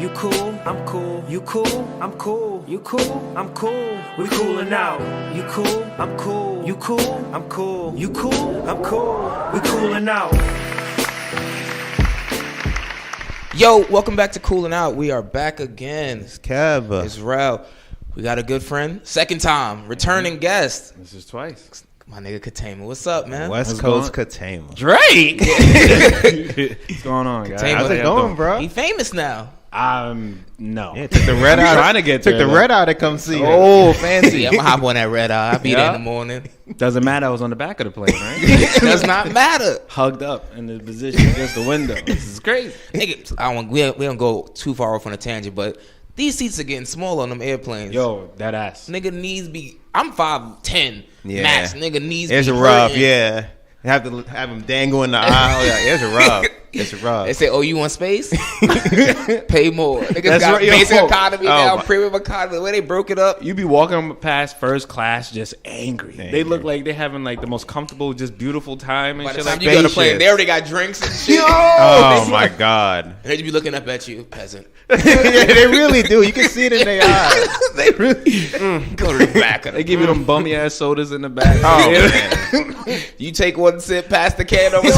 You cool, I'm cool. You cool, I'm cool. You cool, I'm cool. We coolin' out. You cool, I'm cool. You cool, I'm cool. You cool, I'm cool. We coolin' out. Yo, welcome back to Coolin' Out. We are back again. It's Kev. It's Rel. We got a good friend. Second time. Returning guest. This is twice. My nigga Ketayma. What's up, man? West Coast Ketayma. Drake! What's going on, guys? Ketayma. How's it going, bro? He famous now. No. Yeah, took the red eye. Trying to get took there, the though. red eye to come see you. Oh, fancy. Yeah, I'm going to hop on that red eye. I'll be there in the morning. Doesn't matter. I was on the back of the plane, right? Does not matter. Hugged up in the position against the window. This is crazy. Nigga, we don't go too far off on a tangent, but these seats are getting smaller on them airplanes. Yo, that ass. Nigga knees be... I'm 5'10". Yeah. Max. Nigga knees It's be rough, hurting. yeah. You have to have him dangle in the aisle. Yeah, it's rough. It's rough. They say, oh, you want space? Pay more. Niggas That's got right, yo. basic economy now, my- premium economy. The way they broke it up. You be walking past first class just angry. Angry. They look like they're having like the most comfortable, just beautiful time and By the shit time like you go to play, Spacious. they already got drinks and shit. Oh, my God. They just be looking up at you, peasant. Yeah, they really do. You can see it in their eyes. They really Go to the back of They the give you them bummy ass sodas in the back. Oh, man. You take one sip, pass the can over.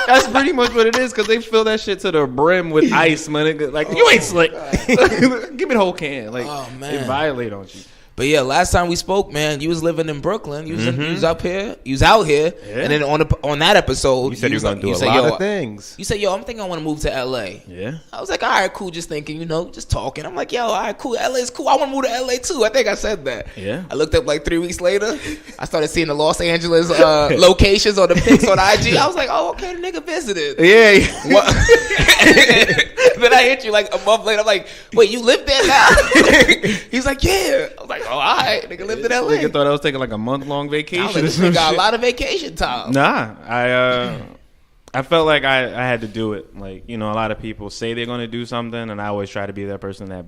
That's pretty much what it is, because they fill that shit to the brim with ice, man. Like, you ain't slick. Give me the whole can. Like, Oh, man. they violate on you. But yeah, last time we spoke, man, you was living in Brooklyn. You was up here. You was out here. Yeah. And then on that episode, You said you were going to do a said, lot yo, of things. You said, yo, I'm thinking I want to move to LA. Yeah. I was like, all right, cool. Just thinking, just talking. I'm like, yo, all right, cool. LA's cool. I want to move to LA too. I think I said that. Yeah. I looked up like 3 weeks later. I started seeing the Los Angeles locations on the pics on IG. I was like, oh, okay, the nigga visited. Yeah. What? Then I hit you like a month later. I'm like, wait, you live there now? He's like, yeah. I was like, oh, all right, nigga lived in LA. Nigga thought I was taking like a month-long I vacation. was like, this nigga got a lot of vacation time. Nah, I felt like I had to do it. Like, a lot of people say they're going to do something, and I always try to be that person that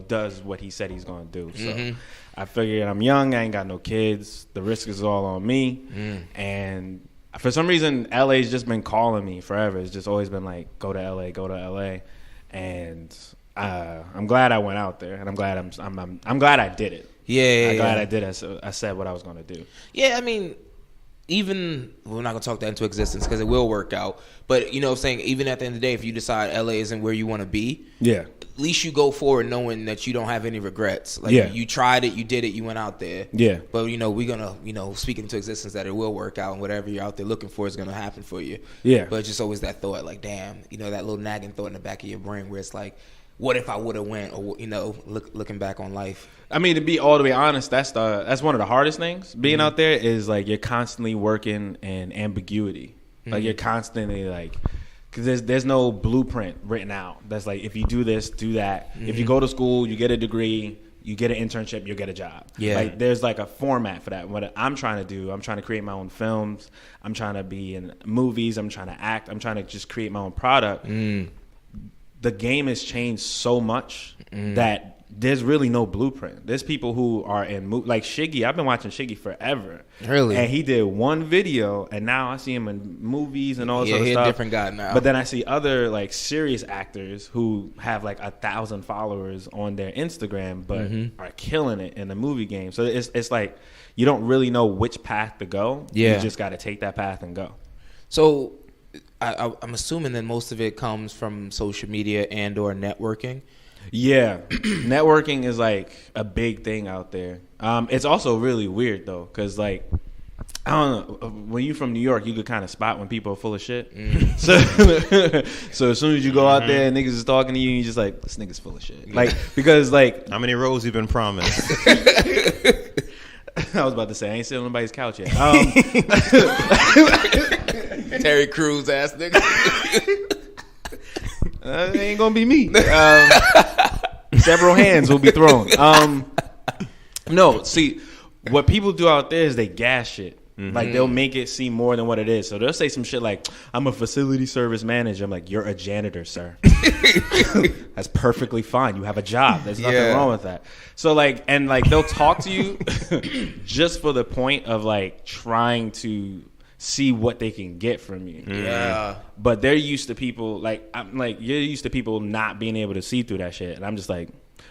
does what he said he's going to do. So I figured I'm young, I ain't got no kids, the risk is all on me, and for some reason LA's just been calling me forever. It's just always been like, go to LA, and I'm glad I went out there, and I'm glad I'm glad I did it. I'm glad I did it. I said what I was going to do. Yeah, I mean, even we're not gonna talk that into existence because it will work out. But I'm saying, even at the end of the day, if you decide LA isn't where you want to be, Yeah. at least you go forward knowing that you don't have any regrets. Like, Yeah. you tried it, you did it, you went out there. Yeah. But we're gonna speak into existence that it will work out, and whatever you're out there looking for is gonna happen for you. Yeah. But it's just always that thought, like, damn, that little nagging thought in the back of your brain where it's like, what if I would have went, or looking back on life. I mean, to be all the way honest, that's one of the hardest things. Being out there is like you're constantly working in ambiguity. Like you're constantly like, because there's no blueprint written out. That's like, if you do this, do that. If you go to school, you get a degree, you get an internship, you get a job. Yeah. Like there's like a format for that. What I'm trying to do, I'm trying to create my own films. I'm trying to be in movies. I'm trying to act. I'm trying to just create my own product. The game has changed so much that there's really no blueprint. There's people who are in like Shiggy. I've been watching Shiggy forever. Really? And he did one video, and now I see him in movies and all this other he's stuff. a different guy now. But then I see other like serious actors who have like 1,000 followers on their Instagram, but are killing it in the movie game. So it's like you don't really know which path to go. Yeah. You just got to take that path and go. So I'm assuming that most of it comes from social media and or networking. Yeah, networking is like a big thing out there. It's also really weird though, because like, I don't know, when you from New York, you could kind of spot when people are full of shit. So as soon as you go out there and niggas is talking to you, you're just like, this nigga's full of shit. Like, because like, How many rows you been promised? I was about to say, I ain't sitting on nobody's couch yet. Terry Crews ass nigga. It ain't gonna be me. Several hands will be thrown. No, see, what people do out there is they gas shit. Like they'll make it seem more than what it is. So they'll say some shit like, I'm a facility service manager. I'm like, you're a janitor, sir. That's perfectly fine. You have a job. There's nothing wrong with that. So like, and like they'll talk to you just for the point of like trying to see what they can get from you. Yeah. But they're used to people like you're used to people not being able to see through that shit, and I'm just like,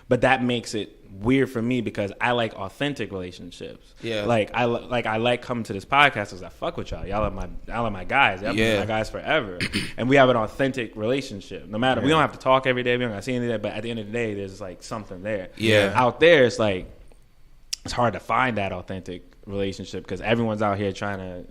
but that makes it weird for me because I like authentic relationships. Yeah. I like coming to this podcast because I fuck with y'all. Y'all are my guys. Y'all been my guys forever, and we have an authentic relationship. No matter we don't have to talk every day. We don't got to see any of that. But at the end of the day, there's like something there. Yeah. Out there, it's like it's hard to find that authentic relationship because everyone's out here trying to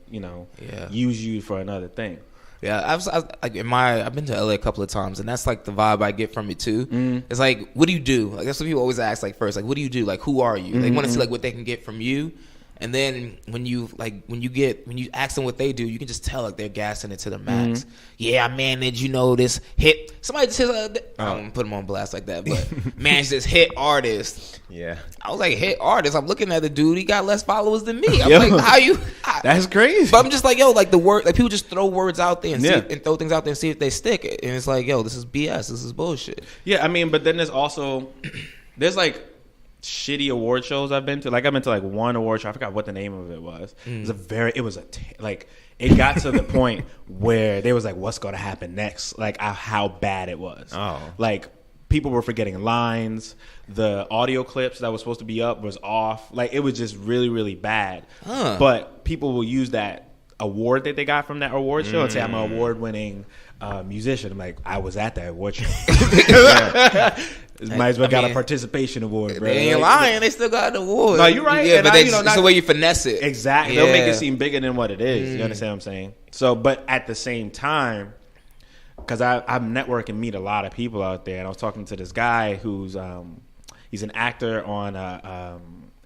use you for another thing. Yeah, I've been to LA a couple of times, and that's like the vibe I get from it too. It's like, what do you do? Like that's what people always ask. Like first, like what do you do? Like who are you? They want to see like what they can get from you, and then when you ask them what they do, you can just tell like they're gassing it to the max. Yeah, I manage this hit. Somebody just says I don't put them on blast like that, but manage this hit artist. Yeah, I was like, hit artist. I'm looking at the dude. He got less followers than me. I'm like, how you? That's crazy. But I'm just like, like the word, like people just throw words out there and and throw things out there and see if they stick. And it's like, this is BS. This is bullshit. Yeah, I mean, but then there's like shitty award shows I've been to. Like I've been to like one award show. I forgot what the name of it was. It got to the point where they was like, what's going to happen next? Like how bad it was. Oh, like. People were forgetting lines. The audio clips that was supposed to be up was off. Like, it was just really, really bad. But people will use that award that they got from that award show and say, I'm an award-winning musician. I'm like, I was at that award show. Might as well got a participation award, bro. They ain't lying. They still got an award. No, you're right. Yeah, but it's the way you finesse it. Exactly. They'll make it seem bigger than what it is. You understand what I'm saying? So, but at the same time, because I'm networking, meet a lot of people out there, and I was talking to this guy who's he's an actor on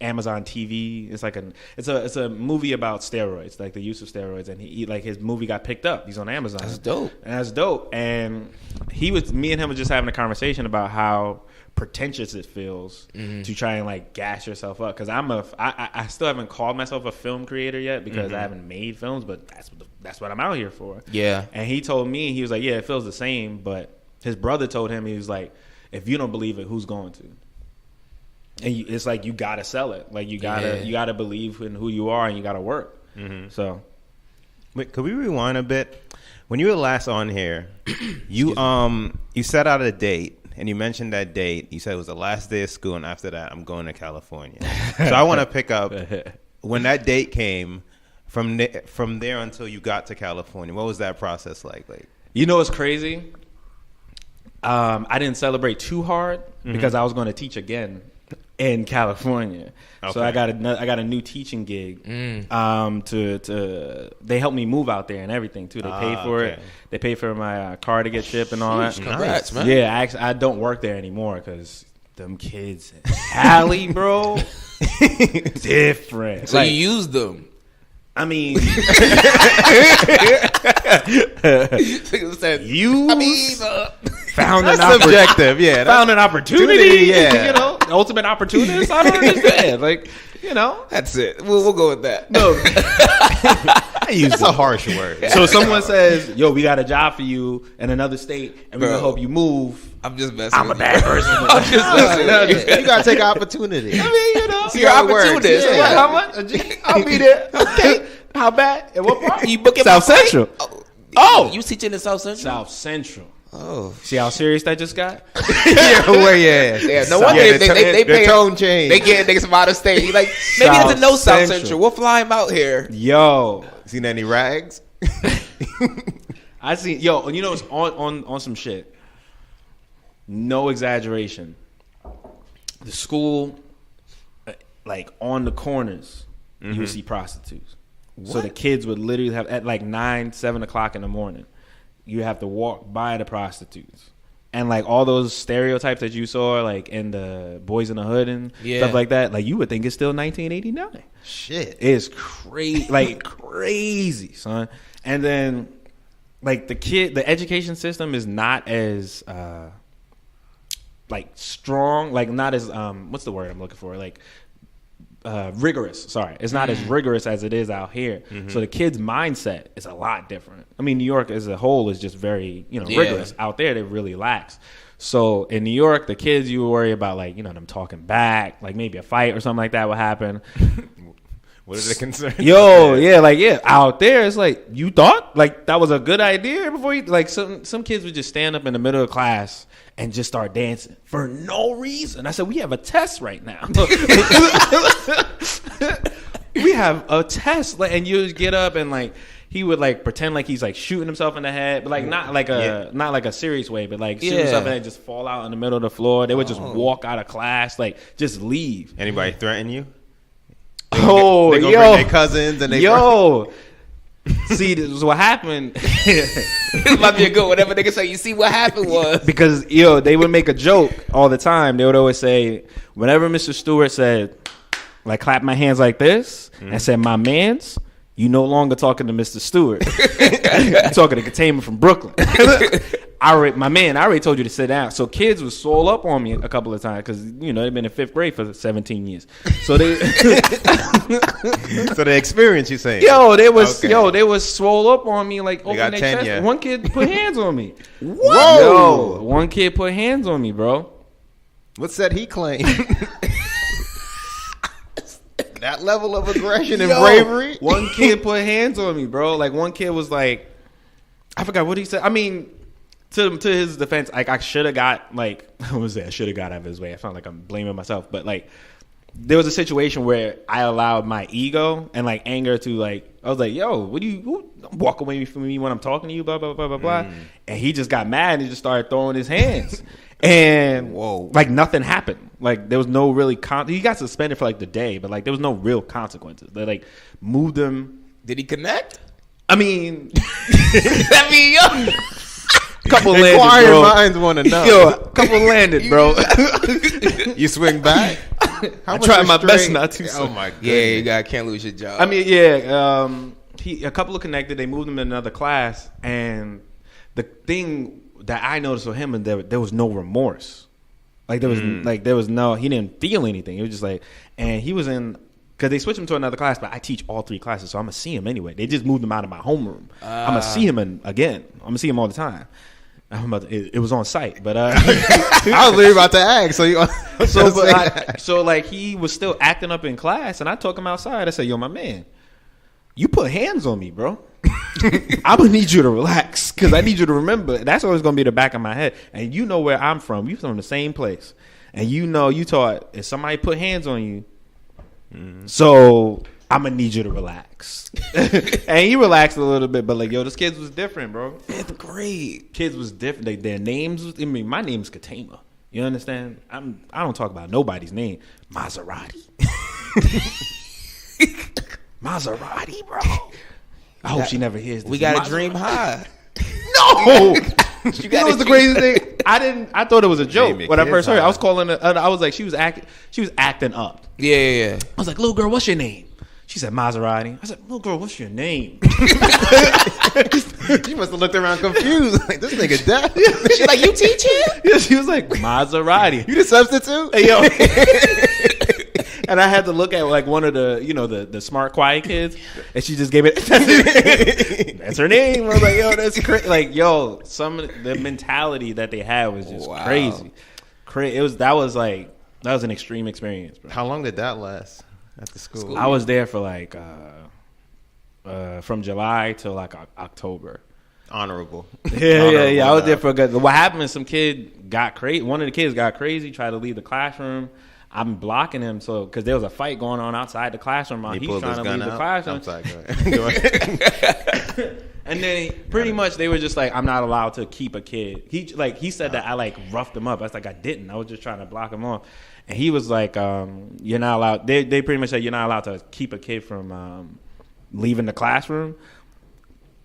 Amazon TV. It's like it's a movie about steroids, like the use of steroids, and he like his movie got picked up. He's on Amazon. That's dope. And me and him was just having a conversation about how pretentious it feels to try and like gas yourself up, because I still haven't called myself a film creator yet because I haven't made films, but that's what I'm out here for. Yeah. And he told me, he was like, yeah, it feels the same, but his brother told him, he was like, if you don't believe it, who's going to? And it's like you gotta sell it. Like you gotta believe in who you are, and you gotta work. So, wait, could we rewind a bit? When you were last on here, you set out a date, and you mentioned that date. You said it was the last day of school, and after that, I'm going to California. So I want to pick up when that date came. From there until you got to California, what was that process like? It's crazy. I didn't celebrate too hard because I was going to teach again in California. Okay. So I got a new teaching gig. They helped me move out there and everything too. They paid for it. They paid for my car to get shipped and all that. Congrats, man. Yeah, I don't work there anymore because them kids in Cali, bro, different. So you used them. I mean, found an subjective, yeah. Found an opportunity, yeah. Ultimate opportunist. I don't understand, That's it. We'll go with that. No, that's a harsh word. So someone says, "Yo, we got a job for you in another state, and we're gonna help you move." I'm just messing. I'm a bad person. I'm just messing. You gotta take opportunity. I mean, you're opportunist. Yeah. How much? I'll be there. Okay. How bad? And what part? You booking South Central. Oh, you teaching in South Central? South Central. Oh, see how serious that just got? Yeah. No wonder they pay tone change. They get niggas from out of state. Like maybe he doesn't know South Central. We'll fly him out here. Yo, seen any rags? I seen it's on some shit. No exaggeration. The school, like on the corners, you would see prostitutes. What? So the kids would literally have at like 9, 7 o'clock in the morning. You have to walk by the prostitutes, and like all those stereotypes that you saw, like in the Boys in the Hood and stuff like that. Like you would think it's still 1989. Shit, it's crazy, like crazy, son. And then like the education system is not as like strong, like not as what's the word I'm looking for, like rigorous. Sorry, it's not as rigorous as it is out here. So the kids' mindset is a lot different. I mean, New York as a whole is just very rigorous. Out there, they really lax. So in New York, the kids, you worry about like them talking back, like maybe a fight or something like that would happen. What are the concerns? Yo, yeah, like out there, it's like you thought like that was a good idea before you like some kids would just stand up in the middle of class and just start dancing for no reason. I said, we have a test right now. We have a test, like, and you just get up and like he would like pretend like he's like shooting himself in the head, but like not like a serious way, but like shooting himself in the head, just fall out in the middle of the floor. They would just walk out of class, like just leave. Anybody threaten you? They gonna bring their cousins and they See, this is what happened. It might be a good whatever nigga say. You see what happened was because they would make a joke all the time. They would always say, whenever Mr. Stewart said, like, clap my hands like this, and said, my mans, you no longer talking to Mr. Stewart. You're talking to Ketayma from Brooklyn. I already told you to sit down. So kids would swole up on me a couple of times because, they've been in 5th grade for 17 years. So they... So the experience, you saying? They was swole up on me, like, open their chest. Yeah. One kid put hands on me. Whoa! Yo, one kid put hands on me, bro. What said he claim? That level of aggression and bravery? One kid put hands on me, bro. Like, one kid was like, I forgot what he said. I mean, to his defense, like, I should have got, like, what was that? I should have got out of his way. I sound like I'm blaming myself. But, like, there was a situation where I allowed my ego and, like, anger to, like, I was like, yo, walk away from me when I'm talking to you, blah, blah, blah, blah, blah. And he just got mad and he just started throwing his hands. And, like, nothing happened. Like, there was no really he got suspended for, like, the day, but, like, there was no real consequences. They, like, moved him. Did he connect? I mean, Couple landed, Inquiring bro. minds want to know. Yo, a couple landed, bro. You swing back? I tried my best not to. Oh my god. Yeah, can't lose your job. I mean, yeah. A couple of connected. They moved him to another class, and the thing that I noticed with him is there was no remorse. Like there was no. He didn't feel anything. It was just like, and he was in. Because they switched him to another class, but I teach all 3 classes, so I'm going to see him anyway. They just moved him out of my homeroom. I'm going to see him again. I'm going to see him all the time. It was on site, but I was literally about to ask. So like he was still acting up in class, and I took him outside. I said, "Yo, my man, you put hands on me, bro. I'm gonna need you to relax because I need you to remember that's always gonna be the back of my head. And you know where I'm from. You from the same place, and you taught if somebody put hands on you, so I'm gonna need you to relax." And he relaxed a little bit, but like, yo, this kids was different, bro. 5th grade. Kids was different. Their names was, I mean, my name's Ketayma. You understand? I don't talk about nobody's name. Maserati. Maserati, bro. I hope she never hears this. We got to dream high. No. You know what's the craziest thing? I thought it was a joke when I first heard it. I was calling it. I was like, she was acting up. Yeah. I was like, little girl, what's your name? She said Maserati. I said, little girl, what's your name? You must have looked around confused. Like, this nigga deaf. She's like, you teach him? Yeah, she was like, Maserati. You the substitute? Hey, yo. And I had to look at like one of the the smart quiet kids, and she just gave it. That's her name. I was like, yo, that's crazy. Like, yo, some of the mentality that they had was just crazy. That was an extreme experience, bro. How long did that last at the school? I was there for like from July till like October. Honorable. Yeah. I was there for a good. What happened is some kid got crazy. One of the kids got crazy, tried to leave the classroom. I'm blocking him because there was a fight going on outside the classroom while he's trying to leave the classroom. Go ahead. And then pretty much they were just like, I'm not allowed to keep a kid. He said that I like roughed him up. I was like, I didn't. I was just trying to block him off. And he was like, you're not allowed. They pretty much said you're not allowed to keep a kid from leaving the classroom.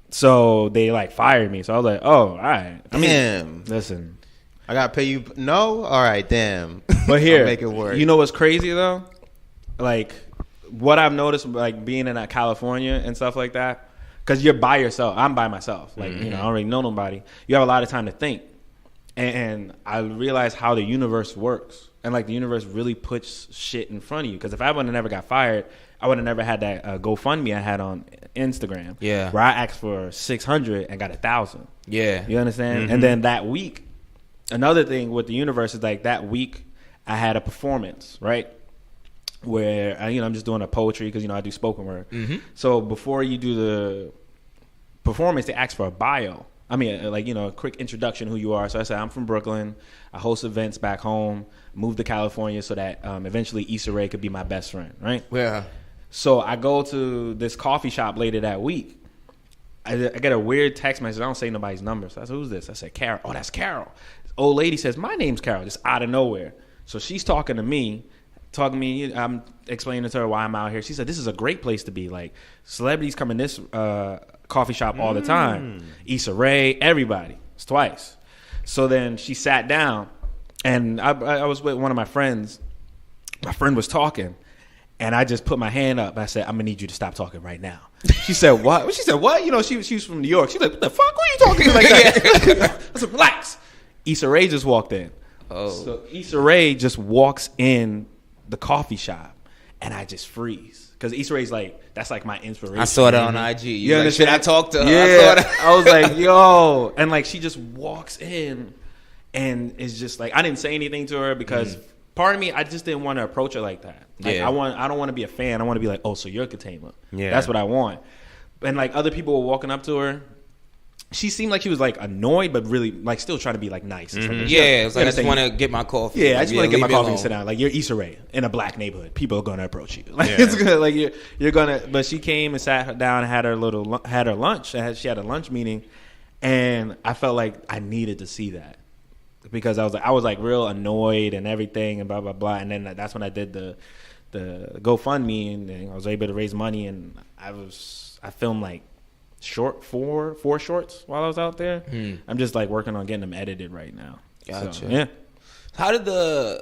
So they like fired me. So I was like, oh, all right. Damn. Listen. I gotta pay you. No, all right, damn. But here, make it work. You know what's crazy though? Like what I've noticed, like being in California and stuff like that, because you're by yourself. I'm by myself. Like I don't really know nobody. You have a lot of time to think, and I realized how the universe works, and like the universe really puts shit in front of you. Because if I would have never got fired, I would have never had that GoFundMe I had on Instagram. Yeah, where I asked for 600 and got 1,000. Yeah, you understand? And then that week. Another thing with the universe is like that week I had a performance, right? where I'm just doing a poetry because I do spoken word. So before you do the performance, they ask for a bio. I mean, a quick introduction who you are. So I said, I'm from Brooklyn. I host events back home. Moved to California so that eventually Issa Rae could be my best friend, right? Yeah. So I go to this coffee shop later that week. I get a weird text message. I don't say nobody's number. So I said, who's this? I said, Carol. Oh, that's Carol. This old lady says, my name's Carol, just out of nowhere. So she's talking to me. I'm explaining to her why I'm out here. She said, this is a great place to be. Like, celebrities come in this coffee shop all the time. Issa Rae, everybody. It's twice. So then she sat down, and I was with one of my friends. My friend was talking, and I just put my hand up. I said, I'm going to need you to stop talking right now. She said, what? She said, what? She was from New York. She's like, what the fuck? Who are you talking like that? I said, relax. Issa Rae just walked in. Oh. So Issa Rae just walks in the coffee shop, and I just freeze. Because Issa Rae's that's like my inspiration. I saw that on IG. You like, should I talk to her? Yeah. I was like, yo. And she just walks in, and it's just I didn't say anything to her because part of me, I just didn't want to approach her like that. I don't want to be a fan. I want to be like, oh, so you're Ketayma. Yeah. That's what I want. And other people were walking up to her. She seemed like she was annoyed, but really still trying to be nice. Yeah, it's I just want to get my coffee. Yeah, I just want to get my coffee and sit down. You're Issa Rae in a black neighborhood. People are gonna approach you. It's good. You're gonna. But she came and sat down and had her lunch. She had a lunch meeting, and I felt like I needed to see that because I was real annoyed and everything and blah blah blah. And then that's when I did the GoFundMe and I was able to raise money and I filmed four shorts while I was out there. I'm just working on getting them edited right now. Gotcha. So, yeah. How did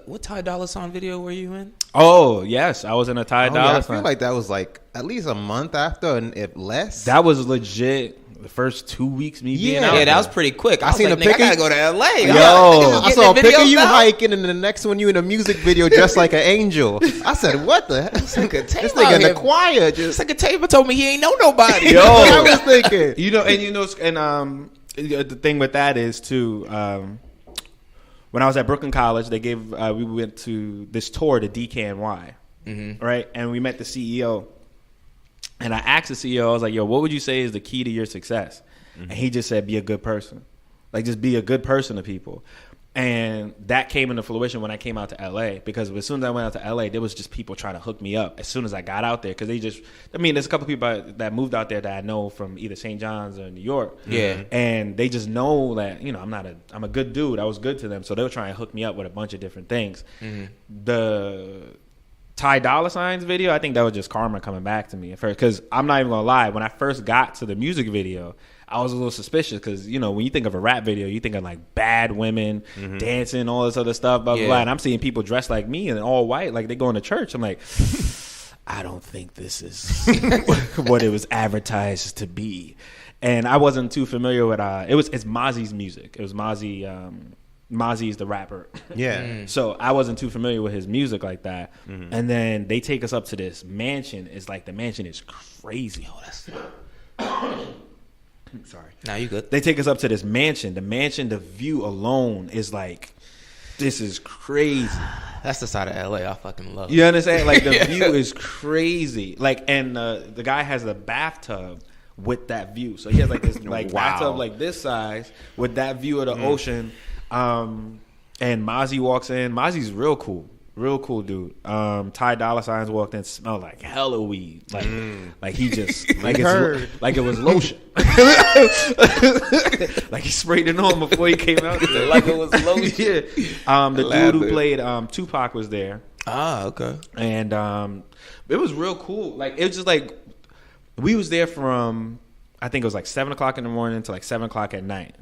what Ty Dolla $ign video were you in? Oh yes, I was in a Ty Dolla $ign. I feel like that was at least a month after, and if less. That was legit. The first 2 weeks being out. Yeah, that was pretty quick. I seen a pic. I gotta go to LA. I saw a pic of you hiking, and the next one you in a music video dressed like an angel. I said, "What the heck?" This nigga in the choir just. It's Ketayma told me he ain't know nobody. Yo, I was thinking. The thing with that is too. When I was at Brooklyn College, they gave we went to this tour to DKNY, right? And we met the CEO. And I asked the CEO, I was like, yo, what would you say is the key to your success? And he just said, be a good person. Just be a good person to people. And that came into fruition when I came out to L.A. because as soon as I went out to L.A., there was just people trying to hook me up as soon as I got out there. Because there's a couple people that moved out there that I know from either St. John's or New York. Yeah. And they just know that, I'm a good dude. I was good to them. So they were trying to hook me up with a bunch of different things. The Ty Dolla $ign's video, I think that was just karma coming back to me at first. Because I'm not even going to lie. When I first got to the music video, I was a little suspicious because, when you think of a rap video, you think of bad women dancing, all this other stuff, blah, blah, blah. And I'm seeing people dressed like me and all white, like they going to church. I'm like, I don't think this is what it was advertised to be. And I wasn't too familiar with, it's Mozzie's music. It was Mozzie's the rapper. Yeah. So I wasn't too familiar with his music like that. And then they take us up to this mansion. It's the mansion is crazy. Oh, that's... Sorry. Nah, you good. They take us up to this mansion. The view alone is this is crazy. That's the side of LA I fucking love. You understand? The view is crazy. And the guy has a bathtub with that view. So he has this bathtub this size with that view of the ocean. And Mozzie walks in. Mozzie's real cool dude. Ty Dolla $ign's walked in, smelled like hella weed. He just it was lotion. He sprayed it on before he came out there. Like it was lotion. Yeah. The dude who played Tupac was there. Ah, okay. And it was real cool. It was just we was there from I think it was 7 o'clock in the morning to 7 o'clock at night.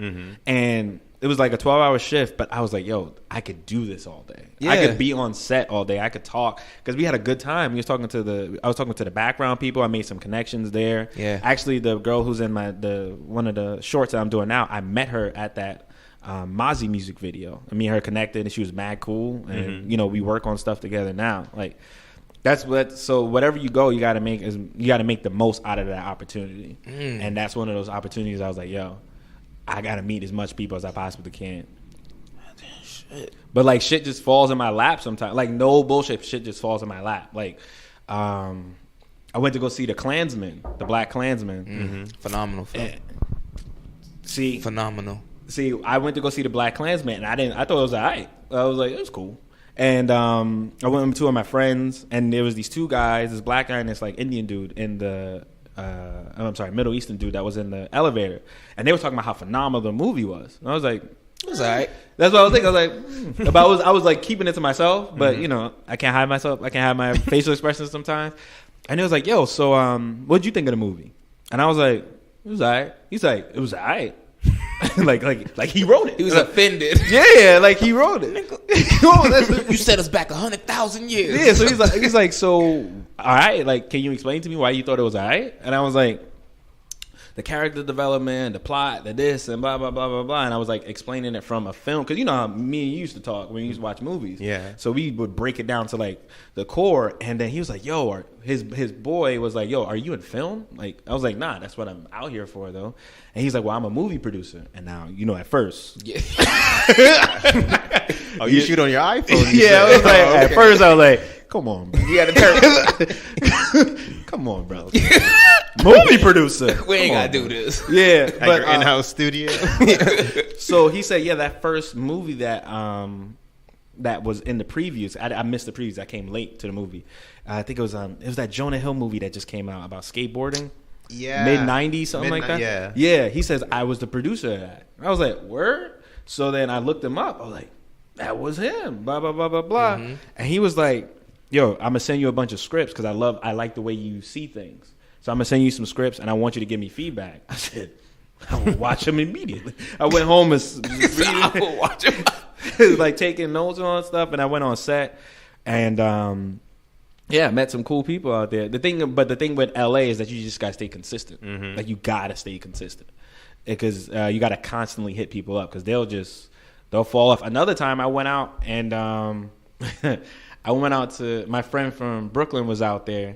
And it was a 12-hour shift, but I was like, yo, I could do this all day. Yeah. I could be on set all day. I could talk because we had a good time. I was talking to the background people. I made some connections there. Yeah. Actually, the girl who's in one of the shorts that I'm doing now, I met her at that Mozzie music video. And me and her connected, and she was mad cool. And we work on stuff together now. So whatever you go, you got to make the most out of that opportunity. And that's one of those opportunities I was like, yo, I got to meet as much people as I possibly can. shit. But like shit just falls in my lap sometimes. Like no bullshit, shit just falls in my lap. Like, I went to go see the Black Klansman. Mm-hmm. Phenomenal film. Phenomenal. See, I went to go see the Black Klansman, and I thought it was alright. I was like, it was cool. And I went with two of my friends, and there was these two guys, this black guy and this like Indian dude in the, Middle Eastern dude that was in the elevator, and they were talking about how phenomenal the movie was. And I was like, it was alright. That's what I was thinking. I was like, but I was like keeping it to myself, but you know, I can't hide myself. I can't hide my facial expressions sometimes. And it was like, yo, so what'd you think of the movie? And I was like, it was alright. He's like, it was alright. like he wrote it. He was offended. Yeah, like he wrote it. You set us back 100,000 years. Yeah, so he's like, so all right, like, can you explain to me why you thought it was all right? And I was like, the character development, the plot, the this, and blah blah blah blah blah. And I was like explaining it from a film, because you know how me and you used to talk when you used to watch movies. Yeah. So we would break it down to like the core, and then he was like, "Yo," his boy was like, "Yo, are you in film?" Like I was like, "Nah, that's what I'm out here for, though." And he's like, "Well, I'm a movie producer." And now, you know, at first, Yeah. Oh, you shoot on your iPhone? yeah, I was like, at first I was like, "Come on, bro. You got to turn. Come on, bro." Movie producer. We ain't got to do this. Yeah, At but your in-house studio? so he said, yeah, that first movie that was in the previews. I missed the previews. I came late to the movie. I think it was that Jonah Hill movie that just came out about skateboarding. Yeah. Mid-90s, something like that. Yeah. Yeah, he says, I was the producer of that. I was like, word? So then I looked him up. I was like, that was him. Blah, blah, blah, blah, blah. Mm-hmm. And he was like, yo, I'm going to send you a bunch of scripts because I like the way you see things. So I'm going to send you some scripts, and I want you to give me feedback. I said, I will watch them immediately. I went home and I will watch him. like taking notes on stuff, and I went on set. And, yeah, met some cool people out there. The thing with LA is that you just got to stay consistent. Mm-hmm. Like, you got to stay consistent. Because you got to constantly hit people up because they'll fall off. Another time I went out, and I went out to, my friend from Brooklyn was out there.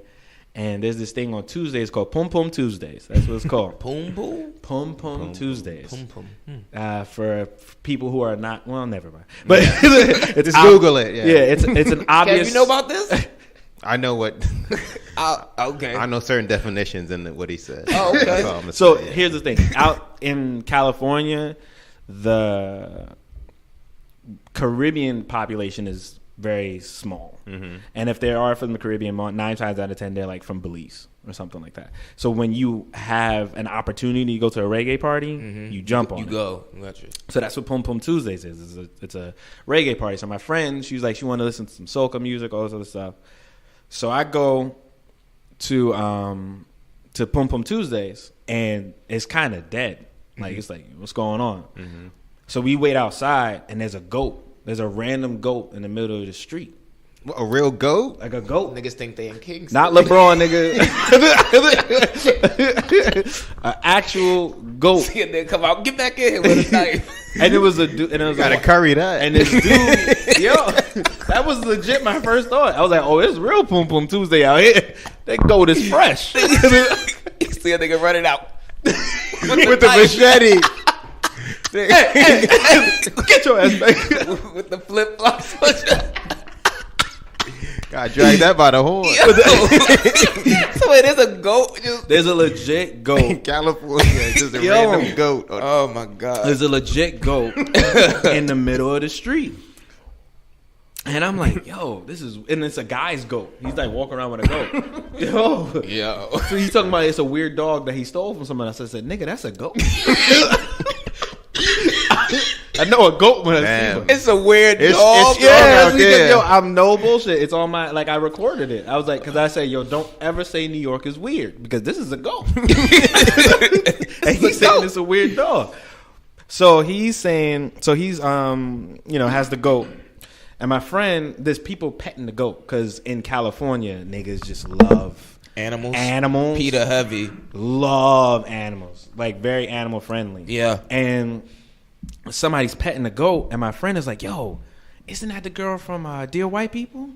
And there's this thing on Tuesdays called Pum Pum Tuesdays. That's what it's called. Pum Pum? Pum Pum Tuesdays. Pum Pum. For people who are not, well, never mind. But Just Google it. Yeah. it's an obvious. Kev, you know about this? I know what. Okay. I know certain definitions in what he said. Oh, okay. That's all I'm gonna So say, yeah. here's the thing. Out in California, the Caribbean population is very small. Mm-hmm. And if they are from the Caribbean, 9 times out of 10, they're like from Belize or something like that. So when you have an opportunity to go to a reggae party, you jump on it. You go. Gotcha. So that's what Pum Pum Tuesdays is. It's a reggae party. So my friend, she was like, she wanted to listen to some soca music, all this other stuff. So I go to Pum Pum Tuesdays, and it's kind of dead. Like, it's like, what's going on? Mm-hmm. So we wait outside, and there's a goat. There's a random goat in the middle of the street. What, a real goat? Like a goat. Niggas think they in Kingston. Not LeBron, nigga. An actual goat. See a nigga come out, get back in here with a knife. And it was a dude. And it was Gotta like, curry that. and this dude, yo, that was legit my first thought. I was like, oh, it's real Pum Pum Tuesday out here. That goat is fresh. You see a nigga running out. with the machete. Hey, get your ass back. With the flip flops. God, drag that by the horn. So it is a goat. There's a legit In goat. California, just a random goat. Oh my god. There's a legit goat in the middle of the street. And I'm like, yo, and it's a guy's goat. He's like walking around with a goat. Yo. So he's talking about it's a weird dog that he stole from someone else. I said, nigga, that's a goat. I know a goat when I see one. It's a weird dog. It's strong out there. Yo, I'm no bullshit. It's on my, like, I recorded it. I was like, because I say, yo, don't ever say New York is weird because this is a goat. And he's saying it's a weird dog. So he's saying, has the goat. And my friend, there's people petting the goat because in California, niggas just love animals. PETA heavy. Love animals. Like, very animal friendly. Yeah. And somebody's petting the goat, and my friend is like, yo, isn't that the girl from Dear White People?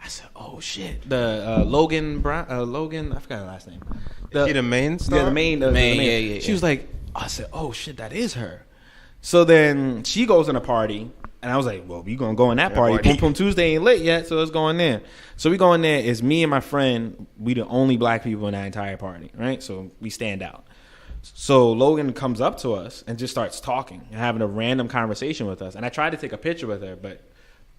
I said, oh, shit. The Logan, I forgot her last name. Is she the main star? Yeah, the main. Yeah. She was like, I said, oh, shit, that is her. So then she goes in a party. And I was like, well, we gonna go in that party. party. Pum Pum Tuesday ain't lit yet, so let's go in there. So we go in there. It's me and my friend. We the only black people in that entire party, right? So we stand out. So Logan comes up to us and just starts talking and having a random conversation with us. And I tried to take a picture with her, but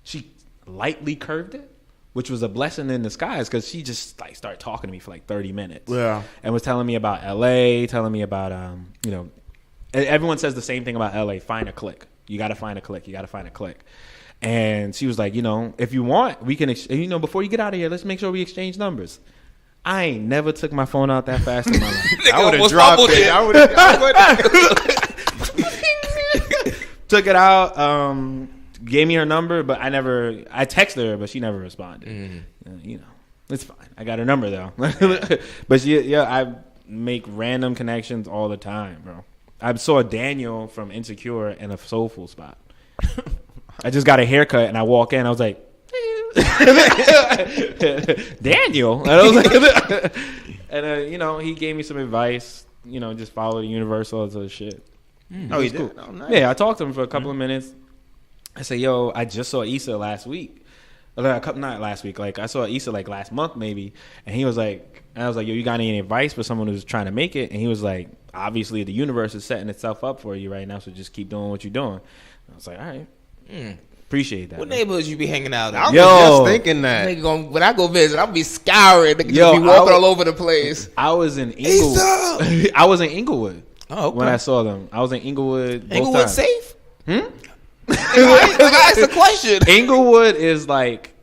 she lightly curved it, which was a blessing in disguise because she just like started talking to me for like 30 minutes. Yeah. And was telling me about LA, telling me about, everyone says the same thing about LA, find a click. You got to find a click. You got to find a click. And she was like, if you want, we can, before you get out of here, let's make sure we exchange numbers. I ain't never took my phone out that fast in my life. I would have dropped it. I would Took it out, gave me her number, but I texted her, but she never responded. It's fine. I got her number though. But I make random connections all the time, bro. I saw Daniel from Insecure in a soulful spot. I just got a haircut and I walk in. I was like, Daniel. And I was like, and he gave me some advice. Just follow the universal sort of shit. Oh, he did? Cool. Oh, nice. Yeah, I talked to him for a couple of minutes. I said, yo, I just saw Issa last week. Not last week. Like, I saw Issa like last month maybe. And he was like, I was like, yo, you got any advice for someone who's trying to make it? And he was like, obviously the universe is setting itself up for you right now, so just keep doing what you're doing. I was like, all right. Appreciate that. What neighborhoods you be hanging out in? I was just thinking that. Nigga when I go visit, I'm be scouring. Nigga just be walking all over the place. I was in Inglewood. I was in Inglewood. Oh, okay. When I saw them. I was in Inglewood. Inglewood safe? I asked a question. Inglewood is like,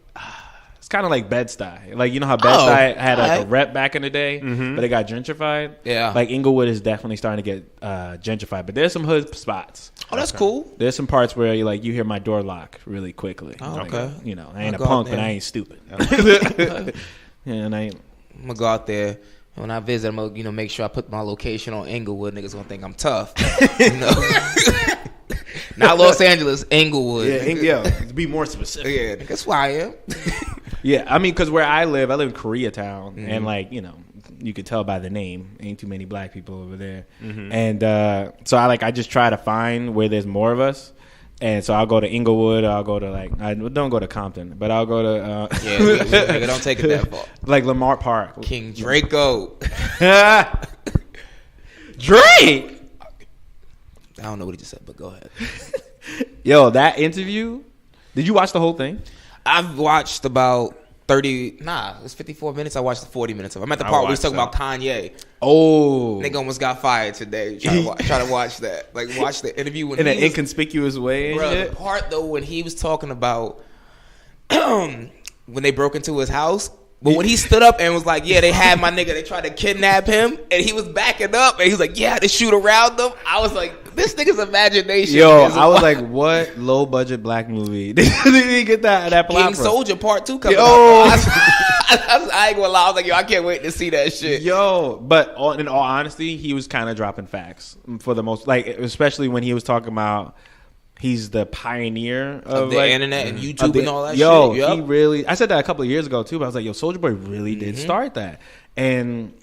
it's kind of like Bed-Stuy. Like, you know how Bed-Stuy had like a rep back in the day, but it got gentrified? Yeah. Like, Inglewood is definitely starting to get gentrified. But there's some hood spots. Oh, that's cool. There's some parts where you hear my door lock really quickly. Oh, like, okay. I ain't a punk, but I ain't stupid. And I'm gonna go out there. And when I visit, I'm gonna make sure I put my location on Inglewood. Niggas gonna think I'm tough. Not Los Angeles, Inglewood. To be more specific. Yeah, that's why I am. Yeah, I mean, because where I live in Koreatown, and like, you could tell by the name, ain't too many black people over there. And so I just try to find where there's more of us. And so I'll go to Inglewood, or I'll go to I don't go to Compton, but I'll go to nigga, don't take it that far. Like Lamar Park. King Draco. Drake. I don't know what he just said, but go ahead. Yo, that interview, did you watch the whole thing? I've watched about 30. Nah, it's 54 minutes. I watched the 40 minutes of it. I'm at the part where he's talking about Kanye. Oh. Nigga almost got fired today. Try to watch that. Like, watch the interview when in an inconspicuous way. Bro, the part though when he was talking about when they broke into his house. But when he stood up and was like, yeah, they had my nigga, they tried to kidnap him, and he was backing up, and he was like, yeah, they shoot around them. I was like, this nigga's imagination. Yo, I was like, what low budget black movie did he get that plot King from? Soldier Part 2 coming up. I ain't gonna lie. I was like, yo, I can't wait to see that shit. Yo, but in all honesty, he was kind of dropping facts for the most, like, especially when he was talking about he's the pioneer of the like, internet and YouTube and all that shit. Yep. He really, I said that a couple of years ago too, but I was like, yo, Soulja Boy really did start that. And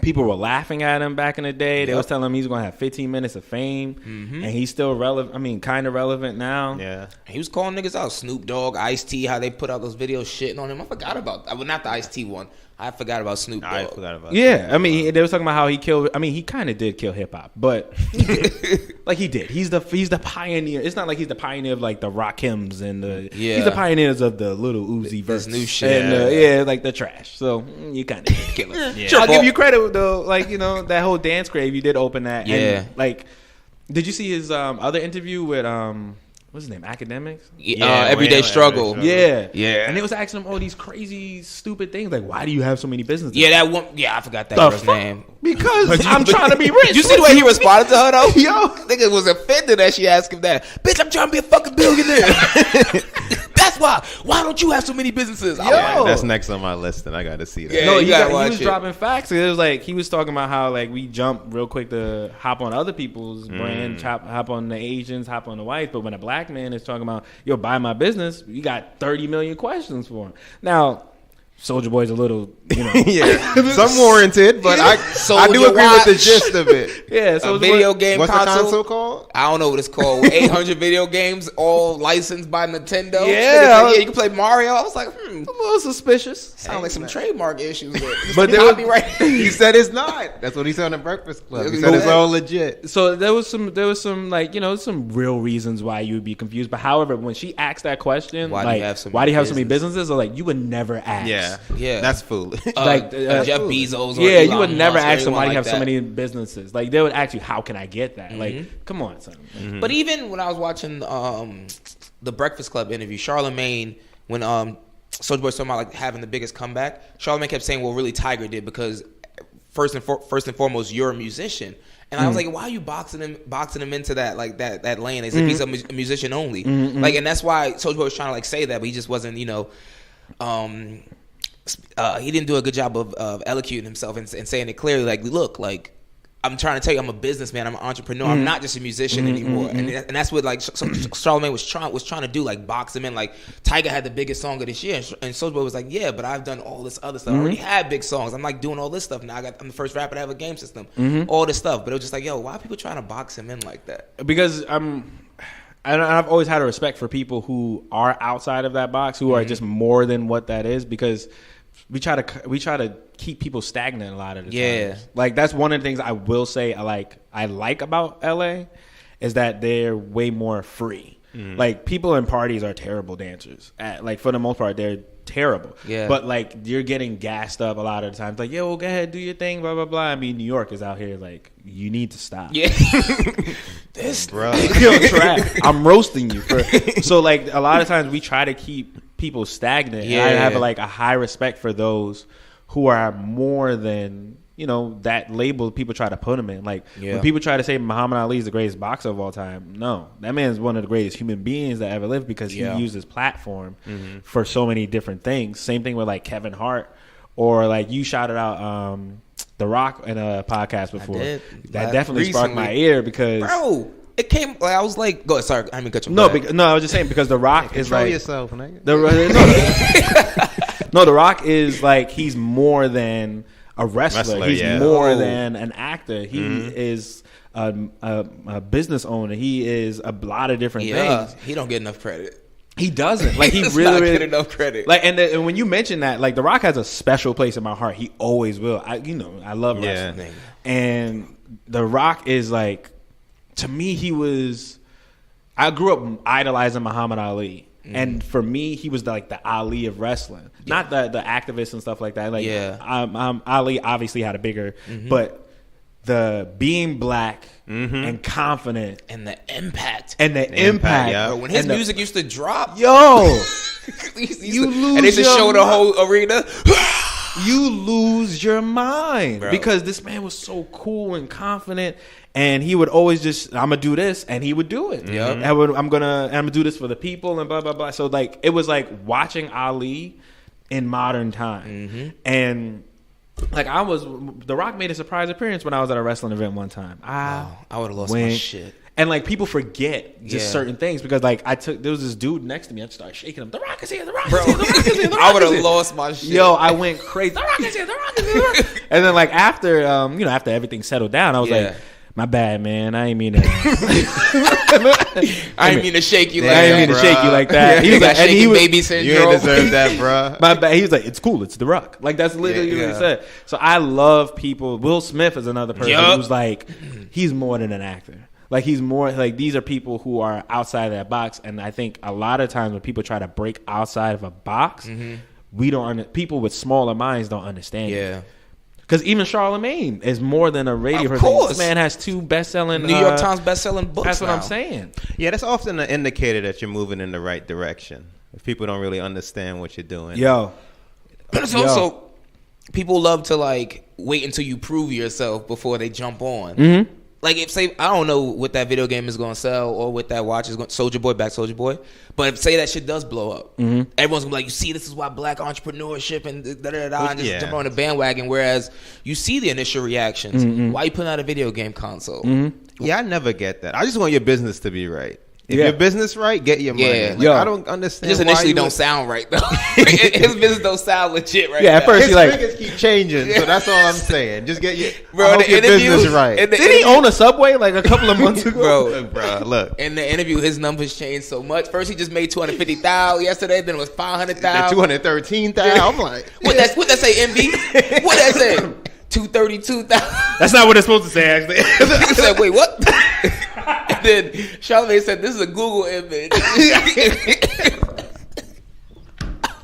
people were laughing at him back in the day. They was telling him he's going to have 15 minutes of fame. And he's still relevant. I mean, kind of relevant now. Yeah. He was calling niggas out. Snoop Dogg, Ice-T, how they put out those videos shitting on him. I forgot about that. Well, not the Ice-T one. I forgot about Snoop Dogg. I forgot about I mean, they was talking about how he killed. I mean, he kind of did kill hip hop, but he did. Like he did. He's the pioneer. It's not like he's the pioneer of like the Rakims and the. Yeah. He's the pioneers of the little Uzi verse, new shit. And, like the trash. So you kind of kill him. Yeah. I'll give you credit though. Like that whole dance crave, you did open that. Yeah. And, like, did you see his other interview with what's his name? Academics? Everyday Struggle. Yeah. Yeah. And they was asking him all these crazy, stupid things. Like, why do you have so many businesses? Yeah, that one. Yeah, I forgot that girl's name. Because I'm trying to be rich. You see the way he responded to her, though? Yo. Nigga was offended that she asked him that. Bitch, I'm trying to be a fucking billionaire. That's why. Why don't you have so many businesses? Yeah, that's next on my list, and I got to see that. Yeah, No, you gotta he watch was it. dropping facts. It was like he was talking about how like we jump real quick to hop on other people's brand, hop on the Asians, hop on the whites. But when a black man is talking about, yo, buy my business, you got 30 million questions for him. Now, Soulja Boy's a little, Yeah, some warranted, but I do Soldier agree with the Watch. gist of it. yeah. A Soulja video Boy, game What's console. the console called? I don't know what it's called. 800 video games, all licensed by Nintendo. Yeah. Like, you can play Mario. I was like, a little suspicious. sound like some trademark issues. But there was- copyright. He said it's not. That's what he said on the Breakfast Club. He Go said it's ahead. all legit. So there was some like some real reasons why you would be confused. But however, when she asked that question, Why do like you have so why do you many have so many businesses? Or like you would never ask. Yeah. That's foolish. Like, Jeff Bezos. Or Yeah, you Elon would never Musk or ask them why anyone do you have like so that. many businesses. Like they would ask you, how can I get that? Like, come on, son. But even when I was watching the Breakfast Club interview, Charlamagne, when Soulja Boy was talking about like having the biggest comeback, Charlamagne kept saying, "Well, really, Tiger did because first and foremost, you're a musician." And I was like, "Why are you boxing him into that like that lane as if he's a musician only?" Like, and that's why Soulja Boy was trying to like say that, but he just wasn't, he didn't do a good job of elocuting himself and saying it clearly. Like, look, like I'm trying to tell you, I'm a businessman, I'm an entrepreneur, I'm not just a musician anymore. And that's what like Charlamagne was trying to do, like box him in. Like Tiger had the biggest song of this year, and Soulja Boy was like, yeah, but I've done all this other stuff. I already had big songs. I'm like doing all this stuff now. I'm the first rapper to have a game system, all this stuff. But it was just like, yo, why are people trying to box him in like that? Because I've always had a respect for people who are outside of that box, who are just more than what that is. Because we try to keep people stagnant a lot of the times. Like that's one of the things I will say I like about LA is that they're way more free. Like people in parties are terrible dancers. Like for the most part, they're terrible. Yeah. But like you're getting gassed up a lot of the times. Like, yo, well, go ahead, do your thing, blah blah blah. I mean, New York is out here like you need to stop. Yeah, this Bro. Yo, trash. I'm roasting you. So like a lot of times we try to keep people stagnant. Yeah. And I have like a high respect for those who are more than that label people try to put him in. Like when people try to say Muhammad Ali is the greatest boxer of all time, no, that man is one of the greatest human beings that ever lived because he used his platform for so many different things. Same thing with like Kevin Hart, or like you shouted out The Rock in a podcast before. I did. That definitely sparked my ear because bro. It came. Like, I was like, "Go." Sorry, I didn't cut you. no, I was just saying because The Rock is Control like yourself, nigga. The Rock is like he's more than a wrestler. He's more than an actor. He is a business owner. He is a lot of different things. He don't get enough credit. He doesn't. Like he He does really, not really get enough credit. Like and when you mention that, like The Rock has a special place in my heart. He always will. I love wrestling, and The Rock is like, to me, I grew up idolizing Muhammad Ali. And for me, he was like the Ali of wrestling, not the activists and stuff like that. Like, Ali obviously had a bigger, but the being black and confident and the impact. Yeah. Bro, when his music used to drop, yo, you lose and they just your show the whole arena. you lose your mind, Bro. because this man was so cool and confident, and he would always just, I'm gonna do this, and he would do it. Yep. I'm gonna do this for the people, and blah blah blah. So like it was like watching Ali in modern time, and like The Rock made a surprise appearance when I was at a wrestling event one time. I would have lost my shit. And like people forget just certain things because like there was this dude next to me. I just started shaking him. The Rock is here. The Rock is here. The Rock is here. The Rock I would is have here. lost my shit. Yo, I went crazy. The Rock is here. The Rock is here. The Rock. And then like after after everything settled down, I was like, my bad, man. I ain't mean to. I didn't mean to shake you like I that. didn't mean to shake you like that. He was like, and he was, baby syndrome. You ain't deserve that, bro. My bad. He was like, it's cool. It's The Rock. Like that's literally what he said. So I love people. Will Smith is another person who's like, he's more than an actor. Like he's more like, these are people who are outside of that box. And I think a lot of times when people try to break outside of a box, people with smaller minds don't understand. Yeah. Because even Charlamagne is more than a radio Of person. course. This man has 2 best-selling New York Times best-selling books. That's what now. I'm saying. Yeah, that's often an indicator that you're moving in the right direction. If people don't really understand what you're doing. Yo. But it's also, people love to like wait until you prove yourself before they jump on. Like if say, I don't know what that video game is going to sell or what that watch is going to, Soulja Boy. But if say that shit does blow up, everyone's going to be like, you see, this is why black entrepreneurship and and just jump on the bandwagon. Whereas you see the initial reactions. Why you putting out a video game console? Yeah, I never get that. I just want your business to be right. If your business right, get your money. Yeah. Like, Yo. I don't understand. Just why initially you don't would- sound right though. His business don't sound legit right. Yeah, at now. first His he like, figures keep changing, so that's all I'm saying. Just get your, Bro, I hope the your interview- business right. in the did he own a Subway like a couple of months ago? bro. Look, bro, look. In the interview, his numbers changed so much. First, he just made 250,000 yesterday. Then it was The 500,000. 213,000. I'm like, What that say, MB? What that say? 232,000. That's not what it's supposed to say, actually. He said, "Wait, what?" And then Charlamagne said, "This is a Google image."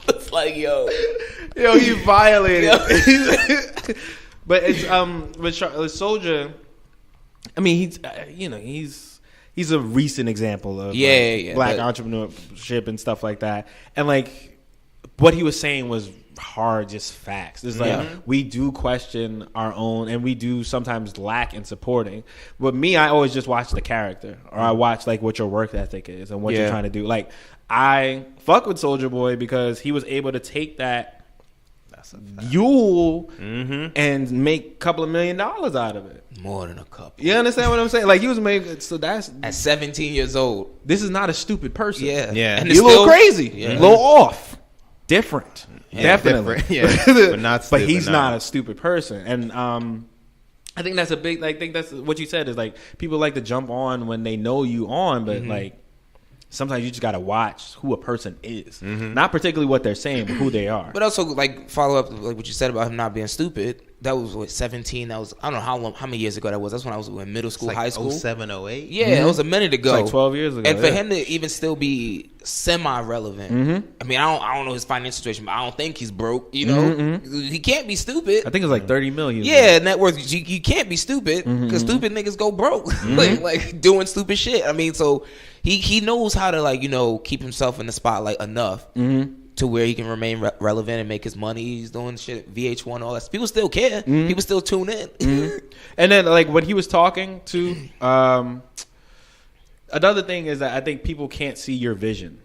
It's like, yo, Yo, he violated. Yo. But it's with Soldier. I mean, he's a recent example of black entrepreneurship and stuff like that. And like what he was saying was hard, just facts. It's like we do question our own, and we do sometimes lack in supporting. But me, I always just watch the character, or I watch like what your work ethic is and what you're trying to do. Like I fuck with Soulja Boy because he was able to take that Yule and make a couple of $1 million out of it. more than a couple. You understand what I'm saying? Like he was making, so that's At 17 years old, this is not a stupid person. yeah, Yeah. and He's it's a little still- crazy, Yeah. a little off, different, definitely. different, yeah. But not but stupid, he's no. not a stupid person, and I think that's a big. I think that's what you said is like people like to jump on when they know you on, but like sometimes you just gotta watch who a person is, not particularly what they're saying, but who they are. But also, like, follow up like what you said about him not being stupid. That was what 17. That was, I don't know how many years ago that was. That's when I was in middle school, Like high school. 07, 08? Yeah, it was a minute ago. It's like 12 years ago, And for yeah. him to even still be semi-relevant, I mean, I don't know his financial situation, but I don't think he's broke. You know, he can't be stupid. I think it's like 30 million. Yeah, net worth. You can't be stupid because stupid niggas go broke, like doing stupid shit. I mean, so he knows how to, like, you know, keep himself in the spotlight enough to where he can remain relevant and make his money. He's doing shit, VH1, all that. People still care. People still tune in. And then like when he was talking to, another thing is that I think people can't see your vision.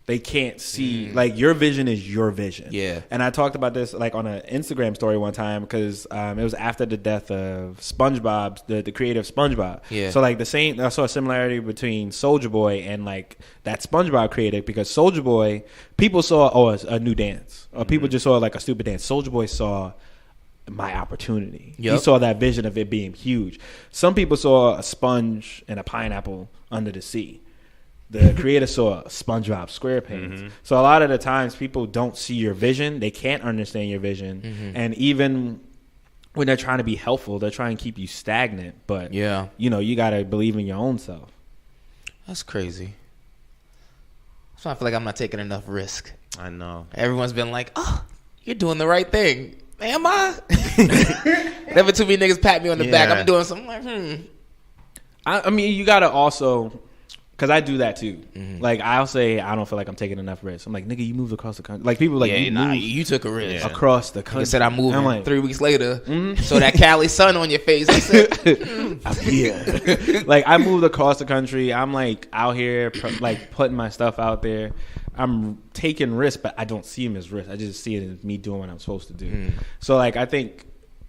They can't see like your vision is your vision. Yeah. And I talked about this like on an Instagram story one time because it was after the death of SpongeBob, the creative SpongeBob. Yeah. So like I saw a similarity between Soulja Boy and like that SpongeBob creative because Soulja Boy, people saw a new dance, or people just saw like a stupid dance. Soulja Boy saw my opportunity. He Yep. saw that vision of it being huge. Some people saw a sponge and a pineapple under the sea. The creator saw SpongeBob SquarePants. So a lot of the times people don't see your vision. They can't understand your vision. And even when they're trying to be helpful, they're trying to keep you stagnant. But, Yeah. you know, you got to believe in your own self. That's crazy. So I feel like I'm not taking enough risk. I know. Everyone's been like, "Oh, you're doing the right thing." Am I? Never too many niggas pat me on the back. Yeah. I'm doing something like, I mean, you got to also... Because I do that too. Like, I'll say, I don't feel like I'm taking enough risks. I'm like, nigga, you moved across the country. Like, people are like, you moved you took a risk. across the country. Like I said, I moved I'm like, 3 weeks later. So that Cali sun on your face. I said, I'm here. Like, I moved across the country. I'm like out here, like putting my stuff out there. I'm taking risks, but I don't see them as risks. I just see it as me doing what I'm supposed to do. So, like, I think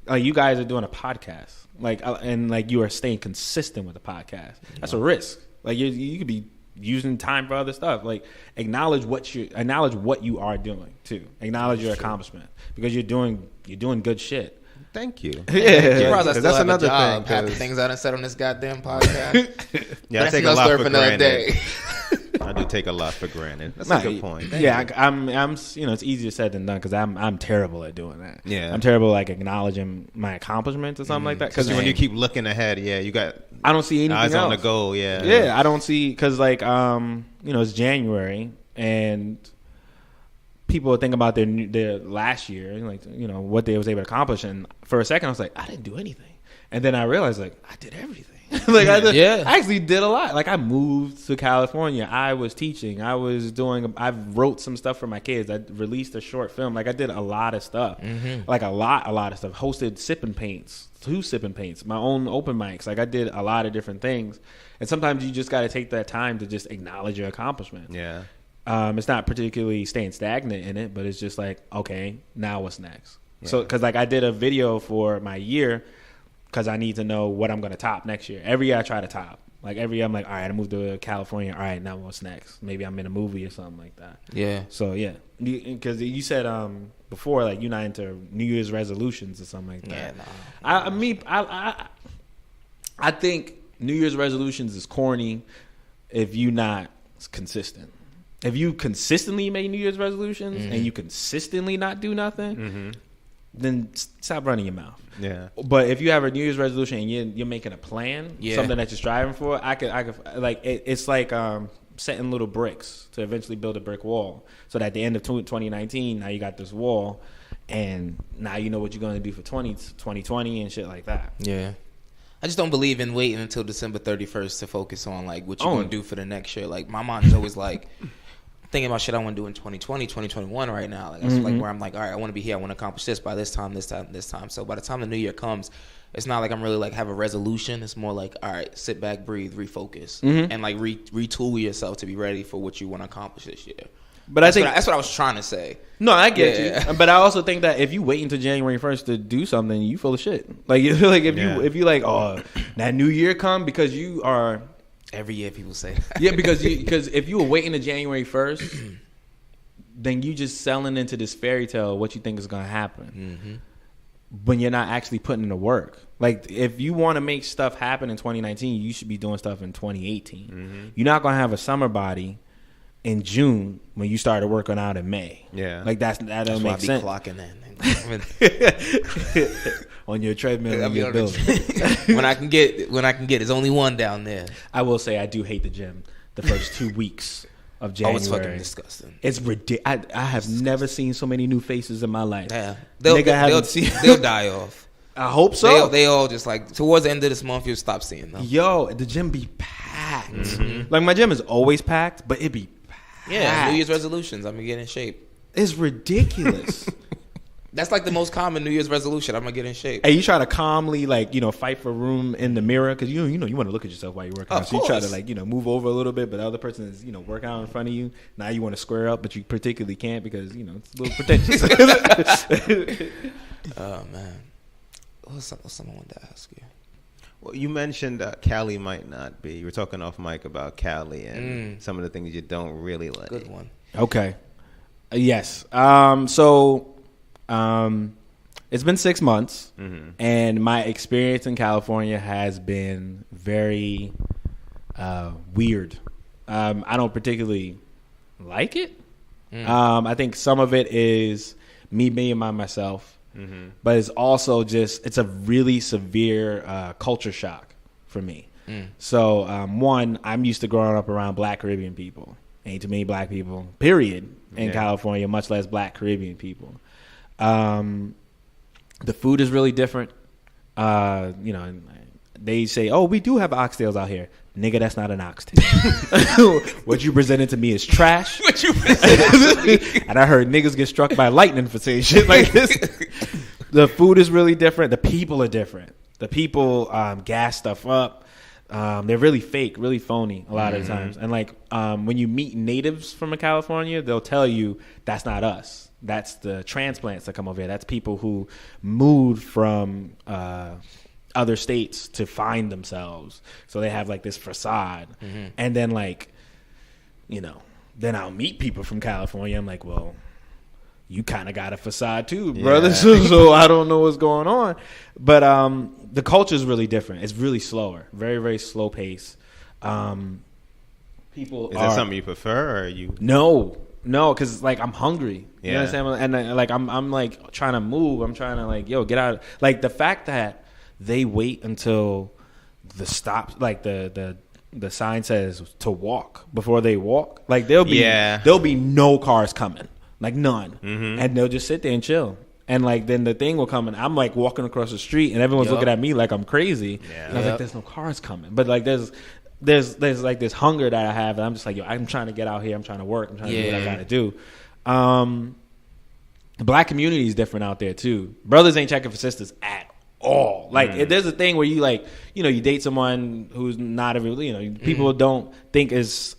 like you guys are doing a podcast, like, and like you are staying consistent with the podcast. That's a risk. Like you could be using time for other stuff. Like acknowledge what you are doing too. Acknowledge your accomplishment because you're doing good shit. Thank you. surprised I Because still have a job. Half the things I done said on this goddamn podcast. Yeah, I That's take a another lot story for for another granted. day. I do take a lot for granted. That's Nah, a good point. Yeah, I'm you know, it's easier said than done because I'm terrible at doing that. Yeah. I'm terrible like acknowledging my accomplishments or something like that. Because when you keep looking ahead, yeah, you got I don't see anything eyes else. on the goal. Yeah, Yeah, I don't see because like you know, it's January and people think about their last year, like, you know, what they was able to accomplish, and for a second I was like, I didn't do anything, and then I realized like I did everything. Like I actually did a lot. Like I moved to California. I was teaching. I wrote some stuff for my kids. I released a short film. Like I did a lot of stuff. Like a lot of stuff. Hosted Sip and Paints, 2 Sip and Paints, my own open mics. Like I did a lot of different things. And sometimes you just got to take that time to just acknowledge your accomplishment. Yeah. It's not particularly staying stagnant in it, but it's just like, okay, now what's next? Yeah. So, because like I did a video for my year because I need to know what I'm going to top next year. Every year I try to top. Like every year, I'm like, all right, I moved to California. All right, now what's next? Maybe I'm in a movie or something like that. Yeah. So yeah, because you said before, like you're not into New Year's resolutions or something like that. Yeah, I think New Year's resolutions is corny if you're not consistent. If you consistently make New Year's resolutions and you consistently not do nothing, then stop running your mouth. Yeah. But if you have a New Year's resolution and you're making a plan, something that you're striving for, I could like it's like setting little bricks to eventually build a brick wall. So that at the end of 2019, now you got this wall, and now you know what you're going to do for 2020 and shit like that. Yeah. I just don't believe in waiting until December 31st to focus on like what you're going to do for the next year. Like my mind's always like thinking about shit I want to do in 2020, 2021 right now. Like that's like where I'm like, all right, I want to be here. I want to accomplish this by this time. So by the time the new year comes, it's not like I'm really like have a resolution. It's more like, all right, sit back, breathe, refocus, and like retool yourself to be ready for what you want to accomplish this year. But I think that's what I was trying to say. No, I get you. But I also think that if you wait until January 1st to do something, you full of shit. Like if you like, oh, that new year come because you are. Every year people say that. Yeah, because if you were waiting to January 1st, then you just selling into this fairy tale of what you think is going to happen. When you're not actually putting in the work. Like if you want to make stuff happen in 2019, you should be doing stuff in 2018. You're not going to have a summer body in June when you started working out in May. Yeah. Like that doesn't make sense. Clocking in. On your treadmill in your building. when I can get, there's only one down there. I will say I do hate the gym the first 2 weeks of January. Oh, it's fucking disgusting. It's ridiculous. I have never seen so many new faces in my life. Yeah. They'll die off. I hope so. They all just like towards the end of this month you'll stop seeing them. Yo, the gym be packed. Like my gym is always packed, but it be packed. Yeah, New Year's resolutions. I'm gonna get in shape. It's ridiculous. That's like the most common New Year's resolution. I'm gonna get in shape. And you try to calmly, like, fight for room in the mirror because you want to look at yourself while you're working out. So you try to, like, move over a little bit, but the other person is, working out in front of you. Now you want to square up, but you particularly can't because it's a little pretentious. Oh man, what's something I wanted to ask you? Well, you mentioned Cali might not be. You were talking off mic about Cali and some of the things you don't really like. Good one. Okay. Yes. It's been 6 months, and my experience in California has been very weird. I don't particularly like it. I think some of it is me being by myself, but it's also it's a really severe culture shock for me. So, one, I'm used to growing up around Black Caribbean people. Ain't too many Black people, period, in California, much less Black Caribbean people. The food is really different. They say, "Oh, we do have oxtails out here." Nigga, that's not an oxtail. What you presented to me is trash. What you presented to me. And I heard niggas get struck by lightning for saying shit like this. The food is really different. The people are different. The people gas stuff up. They're really fake, really phony a lot of the times. And like when you meet natives from California, they'll tell you that's not us. That's the transplants that come over here. That's people who moved from other states to find themselves. So they have like this facade. And then like, then I'll meet people from California. I'm like, well, you kind of got a facade too, brother. So I don't know what's going on. But the culture is really different. It's really slower. Very, very slow pace. People Is that something you prefer or are you? No, because like I'm hungry. You understand? And like I'm like trying to move. I'm trying to like get out. Like the fact that they wait until the stop, like the sign says to walk before they walk. Like there'll be no cars coming, like none, and they'll just sit there and chill. And like then the thing will come and I'm like walking across the street and everyone's looking at me like I'm crazy. And I was like, there's no cars coming, but like there's like this hunger that I have, and I'm just like, I'm trying to get out here. I'm trying to work. I'm trying to do what I got to do. The Black community is different out there too. Brothers ain't checking for sisters at all. Like there's a thing where you like, you date someone who's not people don't think is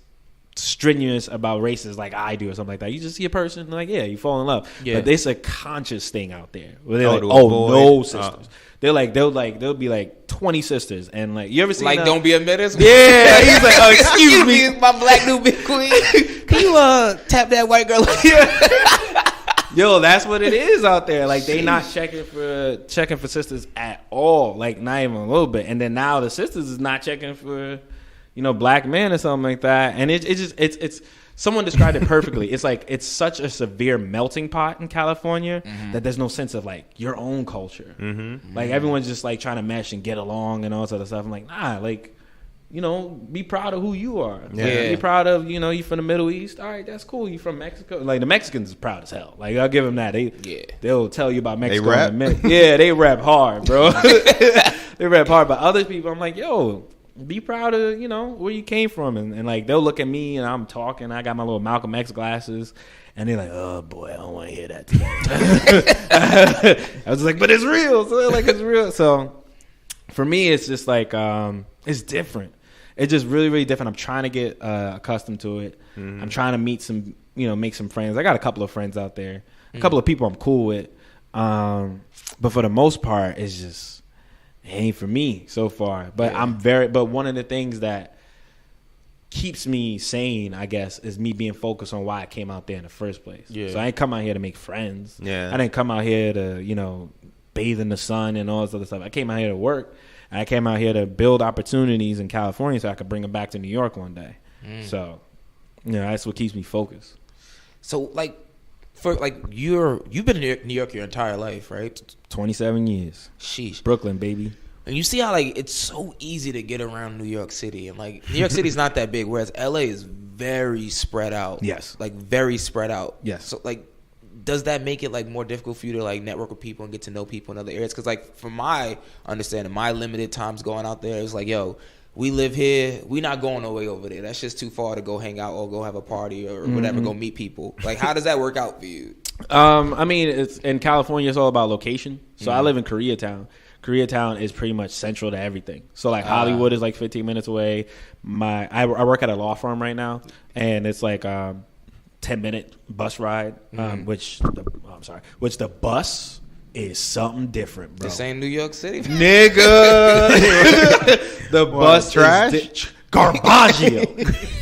strenuous about races like I do or something like that. You just see a person like, yeah, you fall in love. Yeah. But it's a conscious thing out there where they're no sisters. They'll be like 20 sisters, and like you ever seen like don't be a menace? Yeah, he's like, oh, excuse me, my black new big queen. Can you tap that white girl? Yo, that's what it is out there. Like they not checking for sisters at all. Like not even a little bit. And then now the sisters is not checking for, black men or something like that. And it's someone described it perfectly. It's like it's such a severe melting pot in California that there's no sense of like your own culture. Like everyone's just like trying to mesh and get along and all this other stuff. I'm like, nah, like. Be proud of who you are. Yeah. Be proud of, you from the Middle East. All right, that's cool. You from Mexico. Like, the Mexicans is proud as hell. Like, I'll give them that. They'll tell you about Mexico. They rap? In a minute. Yeah, they rap hard, bro. They rap hard. But other people, I'm like, yo, be proud of, where you came from. And like, they'll look at me and I'm talking. I got my little Malcolm X glasses. And they're like, oh, boy, I don't want to hear that today. I was like, but it's real. So, like, it's real. So, for me, it's just like, it's different. It's just really, really different. I'm trying to get accustomed to it. I'm trying to meet some, make some friends. I got a couple of friends out there, a couple of people I'm cool with. But for the most part, it ain't for me so far. But but one of the things that keeps me sane, I guess, is me being focused on why I came out there in the first place. Yeah. So I ain't come out here to make friends. Yeah. I didn't come out here to, bathe in the sun and all this other stuff. I came out here to work. I came out here to build opportunities in California so I could bring them back to New York one day. So, that's what keeps me focused. So, you've been in New York your entire life, right? 27 years. Sheesh. Brooklyn, baby. And you see how, it's so easy to get around New York City. And, New York City is not that big, whereas L.A. is very spread out. Yes. Very spread out. Yes. So, does that make it more difficult for you to network with people and get to know people in other areas? Because from my understanding, my limited times going out there, it's we live here, we not going away over there. That's just too far to go hang out or go have a party or whatever, go meet people. How does that work out for you? I mean, it's in California, it's all about location. So I live in Koreatown. Koreatown is pretty much central to everything. So Hollywood is 15 minutes away. I work at a law firm right now, and it's 10-minute bus ride, which the bus is something different, bro. This ain't New York City, nigga. The bus trash, garbaggio.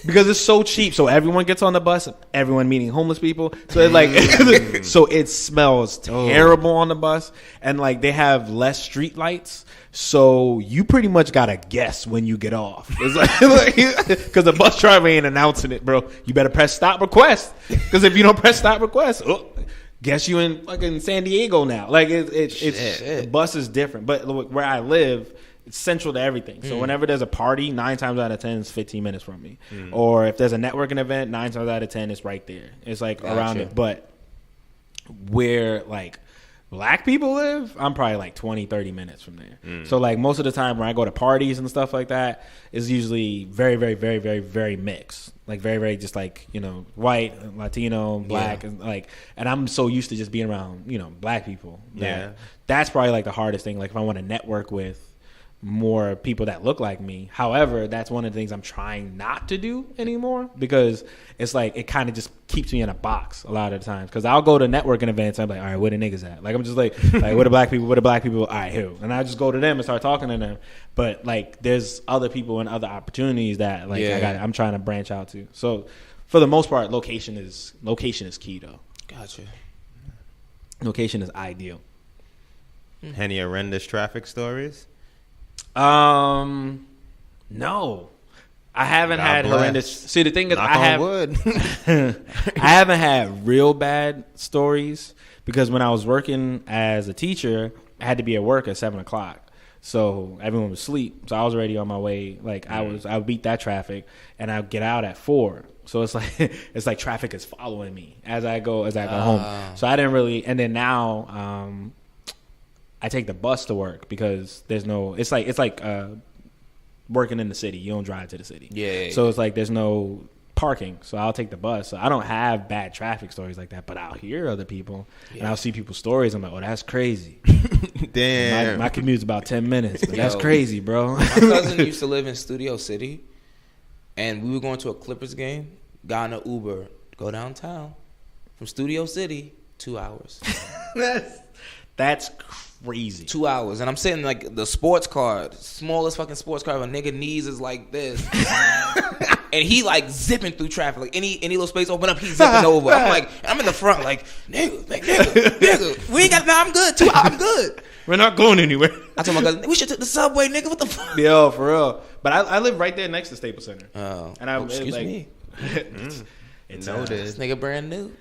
Because it's so cheap, so everyone gets on the bus. Everyone meeting homeless people, so it's so it smells terrible on the bus, and they have less street lights. So you pretty much gotta guess when you get off. It's because the bus driver ain't announcing it, bro. You better press stop request. Because if you don't press stop request, guess you in fucking San Diego now. It's the bus is different. But where I live, it's central to everything. So whenever there's a party, 9 times out of 10 it's 15 minutes from me. Or if there's a networking event, 9 times out of 10 it's right there. It's around it. But where black people live, I'm probably 20, 30 minutes from there. So most of the time when I go to parties and stuff like that, it's usually very, very, very, very, very mixed. Very, very just white, Latino, black, and I'm so used to just being around, black people. That's probably the hardest thing. If I want to network with more people that look like me. However, that's one of the things I'm trying not to do anymore, because it's it kind of just keeps me in a box a lot of the times. Because I'll go to networking events and I'm all right, where the niggas at? I'm just where the black people, all right, who? And I just go to them and start talking to them. But there's other people and other opportunities that I'm trying to branch out to. So for the most part, location is key though. Gotcha. Location is ideal. Any horrendous traffic stories? No, I haven't had horrendous. See, the thing is, I haven't had real bad stories, because when I was working as a teacher, I had to be at work at 7:00, so everyone was asleep. So I was already on my way. I would beat that traffic, and I'd get out at 4. So it's like traffic is following me as I go home. So I didn't really. And then now, I take the bus to work, because there's no. It's like working in the city. You don't drive to the city. Yeah. So it's there's no parking. So I'll take the bus. So I don't have bad traffic stories like that. But I'll hear other people, and I'll see people's stories. I'm like, oh, that's crazy. Damn. My commute's about 10 minutes. But that's crazy, bro. My cousin used to live in Studio City. and we were going to a Clippers game. Got in an Uber, go downtown from Studio City, 2 hours. That's crazy. 2 hours, and I'm sitting like the sports car, smallest fucking sports car. A nigga knees is like this, and he like zipping through traffic. Like any little space open up, he's zipping over. I'm like, I'm in the front, like nigga, we ain't got. Nah, I'm good. 2 hours, I'm good. We're not going anywhere. I told my cousin, we should take the subway, nigga. What the fuck? Yo, for real. But I live right there next to Staples Center. Oh, and excuse me. It's This nigga brand new.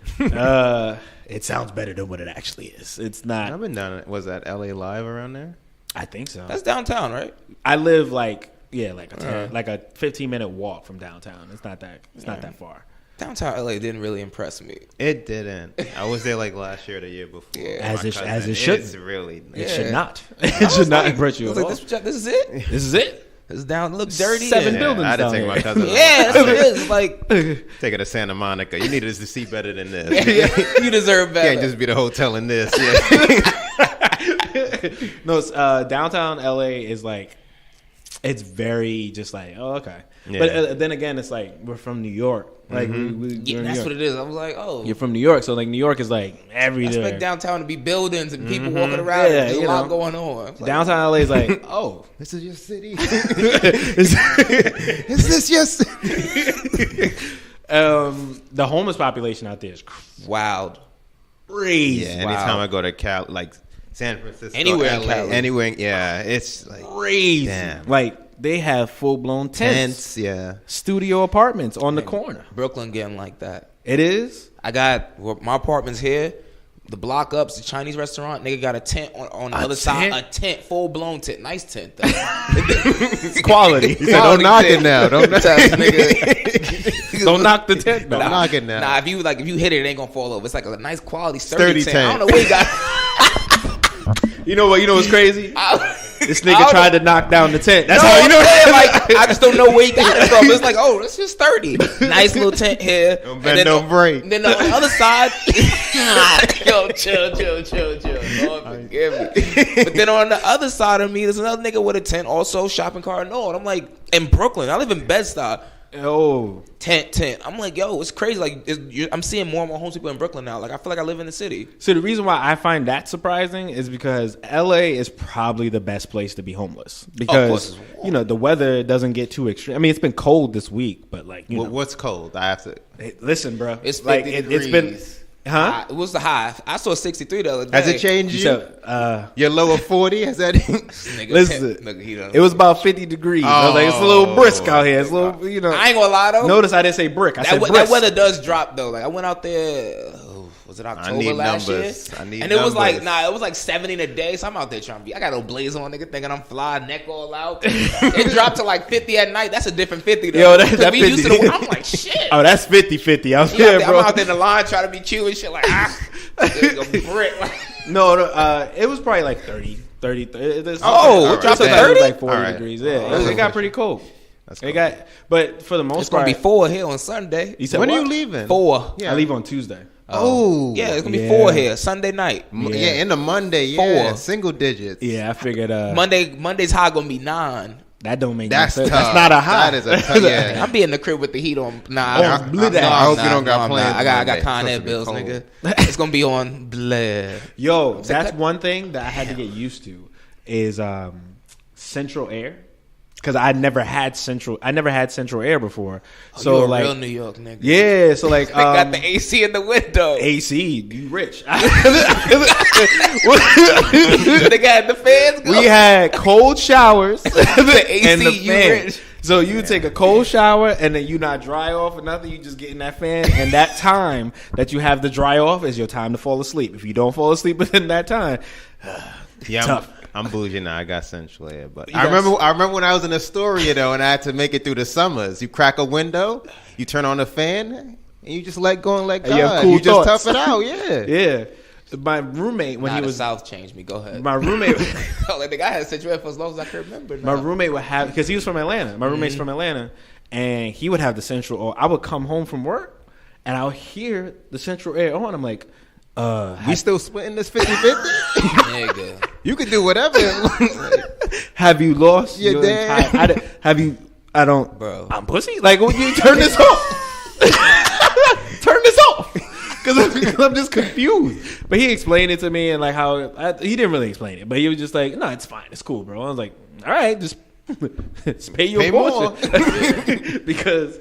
It sounds better than what it actually is. It's not. I've been down. Was that LA Live around there? I think so. That's downtown, right? I live like a 15-minute walk from downtown. It's not that far. Downtown LA didn't really impress me. It didn't. I was there like last year or the year before. Yeah. As My it cousin. should. It's really. It should not. It should not impress you I at was all. like, this is it. This is it. This is down. Look dirty. 7 and- buildings I had to down take there. my cousin. Yeah, that's what it is. It's like Take it to Santa Monica. You needed to see better than this. you deserve better. Can't just be the hotel in this. Yeah. No, it's, downtown LA is like, it's very just like, oh, okay. Yeah. But then again, it's like, we're from New York. Like, Yeah, we're in New that's York. what it is. I was like, oh, You're from New York, so like New York is like I everywhere. expect downtown to be buildings and people walking around. Yeah, There's a you lot know. going on. It's like, Downtown LA is like, oh, This is your city. is Is this your city? the homeless population out there is wild. crazy. Yeah, anytime I go to Cal, like San Francisco, Anywhere in LA, Cali. anywhere, yeah, it's like Crazy. Damn. Like they have full blown tents, yeah. studio apartments on the corner. Brooklyn getting like that. It is. I got my apartment's here. The block up's the Chinese restaurant. Nigga got a tent on the other side. A tent, full blown tent, nice tent though. It's quality. He said, "Don't knock it now. Don't knock Nigga. Don't knock the tent. Don't knock it now." Nah, if you hit it, it ain't gonna fall over. It's like a nice quality sturdy tent. tent. I don't know where he got. You know what? You know what's crazy? This nigga I tried to knock down the tent. That's No, how you know. I'm saying, like, I just don't know where he got it from. It's like, oh, it's just sturdy. Nice little tent here. Don't bend, don't break. And then on the other side, yo, chill. Lord forgive me. But then on the other side of me, there's another nigga with a tent, also shopping cart. No, and I'm like, in Brooklyn. I live in Bed-Stuy. Oh, Tent. I'm like, yo, it's crazy. Like, I'm seeing more and more homeless people in Brooklyn now. Like, I feel like I live in the city. so the reason why I find that surprising is because LA is probably the best place to be homeless because the weather doesn't get too extreme. I mean, it's been cold this week, but like, you know, What's cold? I have to. listen, bro, It's 50 like degrees. it's been, huh? It was the high. I saw 63 the other day. Has it changed you? So, Your lower 40? Has that? Nigga, listen, nigga, he done- it was about 50 degrees. I was like, it's a little brisk out here. It's a little, you know. I ain't gonna lie though. Notice I didn't say brick. I said brisk. That weather does drop though. Like I went out there. Was it October need last numbers. year? I need and it was like numbers. it was like 70 in a day. So I'm out there trying to be. I got no blazer on, nigga, thinking I'm fly, neck all out. It dropped to like 50 at night. That's a different 50 though. Yo, that we used to 50. I'm like shit. Oh, that's 50-50 out I'm there, bro. out there in the line trying to be cute and shit. Like there's a brick. No, it was probably like 30. Oh, it dropped to 30? Like 40 All right. degrees. Yeah, it got pretty cold. That's It got, but for the most It's gonna part, be 4 here on Sunday. You said When what? are you leaving? 4. Yeah. I leave on Tuesday. Oh, Yeah, it's gonna be Yeah. 4 here Sunday night. yeah. In the Monday, yeah, 4. single digits. Yeah, I figured Monday's high gonna be 9. that don't make That's no sense. tough. That's not a high. That is a tough. Yeah. I'm be in the crib with the heat on. Nah, I hope you don't got I'm plans not. I got Monday. Con It's Ed supposed bills, to be nigga. It's gonna be on bleh. Yo, that's one thing that I had to get used to is central air. Because I never had central air before. So you a like real New York nigga. yeah, so like They got the AC in the window. AC, you rich. They got the fans going. We had cold showers The AC, and the you fan. rich. So you take a cold shower and then you not dry off or nothing. You just get in that fan, and that time that you have to dry off is your time to fall asleep. If you don't fall asleep within that time, Yeah, tough. I'm bougie now. I got central air, but You I got- remember when I was in Astoria though, and I had to make it through the summers. You crack a window, you turn on the fan, and you just let go and let And you have God. cool You just thoughts. tough it out. Yeah. yeah. My roommate when Nah, he the was South changed me. Go ahead. my roommate. Like, nigga, I had Central Air for as long as I can remember. My now. roommate would have, because he was from Atlanta. My roommate's from Atlanta, and he would have the central. Or I would come home from work, and I would hear the central air on. I'm like, We still splitting this 50-50? Nigga. You could do whatever. have you lost Your dad? have you I don't, Bro. I'm pussy. Like, when you turn this off, turn this off, because I'm just confused. But he explained it to me and like how he didn't really explain it, but he was just like, no, it's fine, it's cool, bro. I was like, all right, just pay your portion because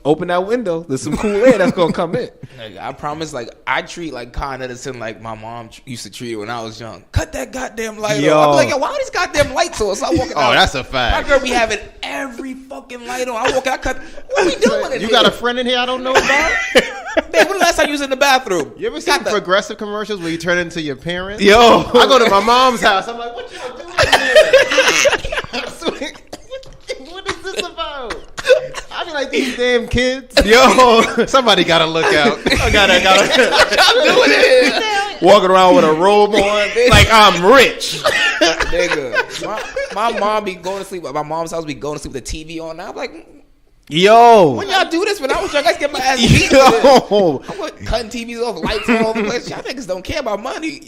open that window. There's some cool air that's gonna come in. Like, I promise. Like, I treat like Con Edison like my mom used to treat it when I was young. Cut that goddamn light Yo. on. I'm like, yo, why are these goddamn lights on? So I walk out. Oh, that's a fact. My girl be having every fucking light on. I walk out. What we doing? In You here? got a friend in here I don't know about? Man, when the last time you was in the bathroom? You ever seen progressive commercials where you turn into your parents? Yo, I go to my mom's house. I'm like, what y'all doing here? What is this about? I be like, these damn kids. Yo, somebody gotta look out. I gotta doing it. Walking around with a robe on, like I'm rich. Nigga, my mom be going to sleep. My mom's house be going to sleep with the TV on. Now I'm like, Yo, when y'all do this? When I was young, I used to get my ass beat. yo. I was cutting TVs off, lights all over the place. Y'all niggas don't care about money.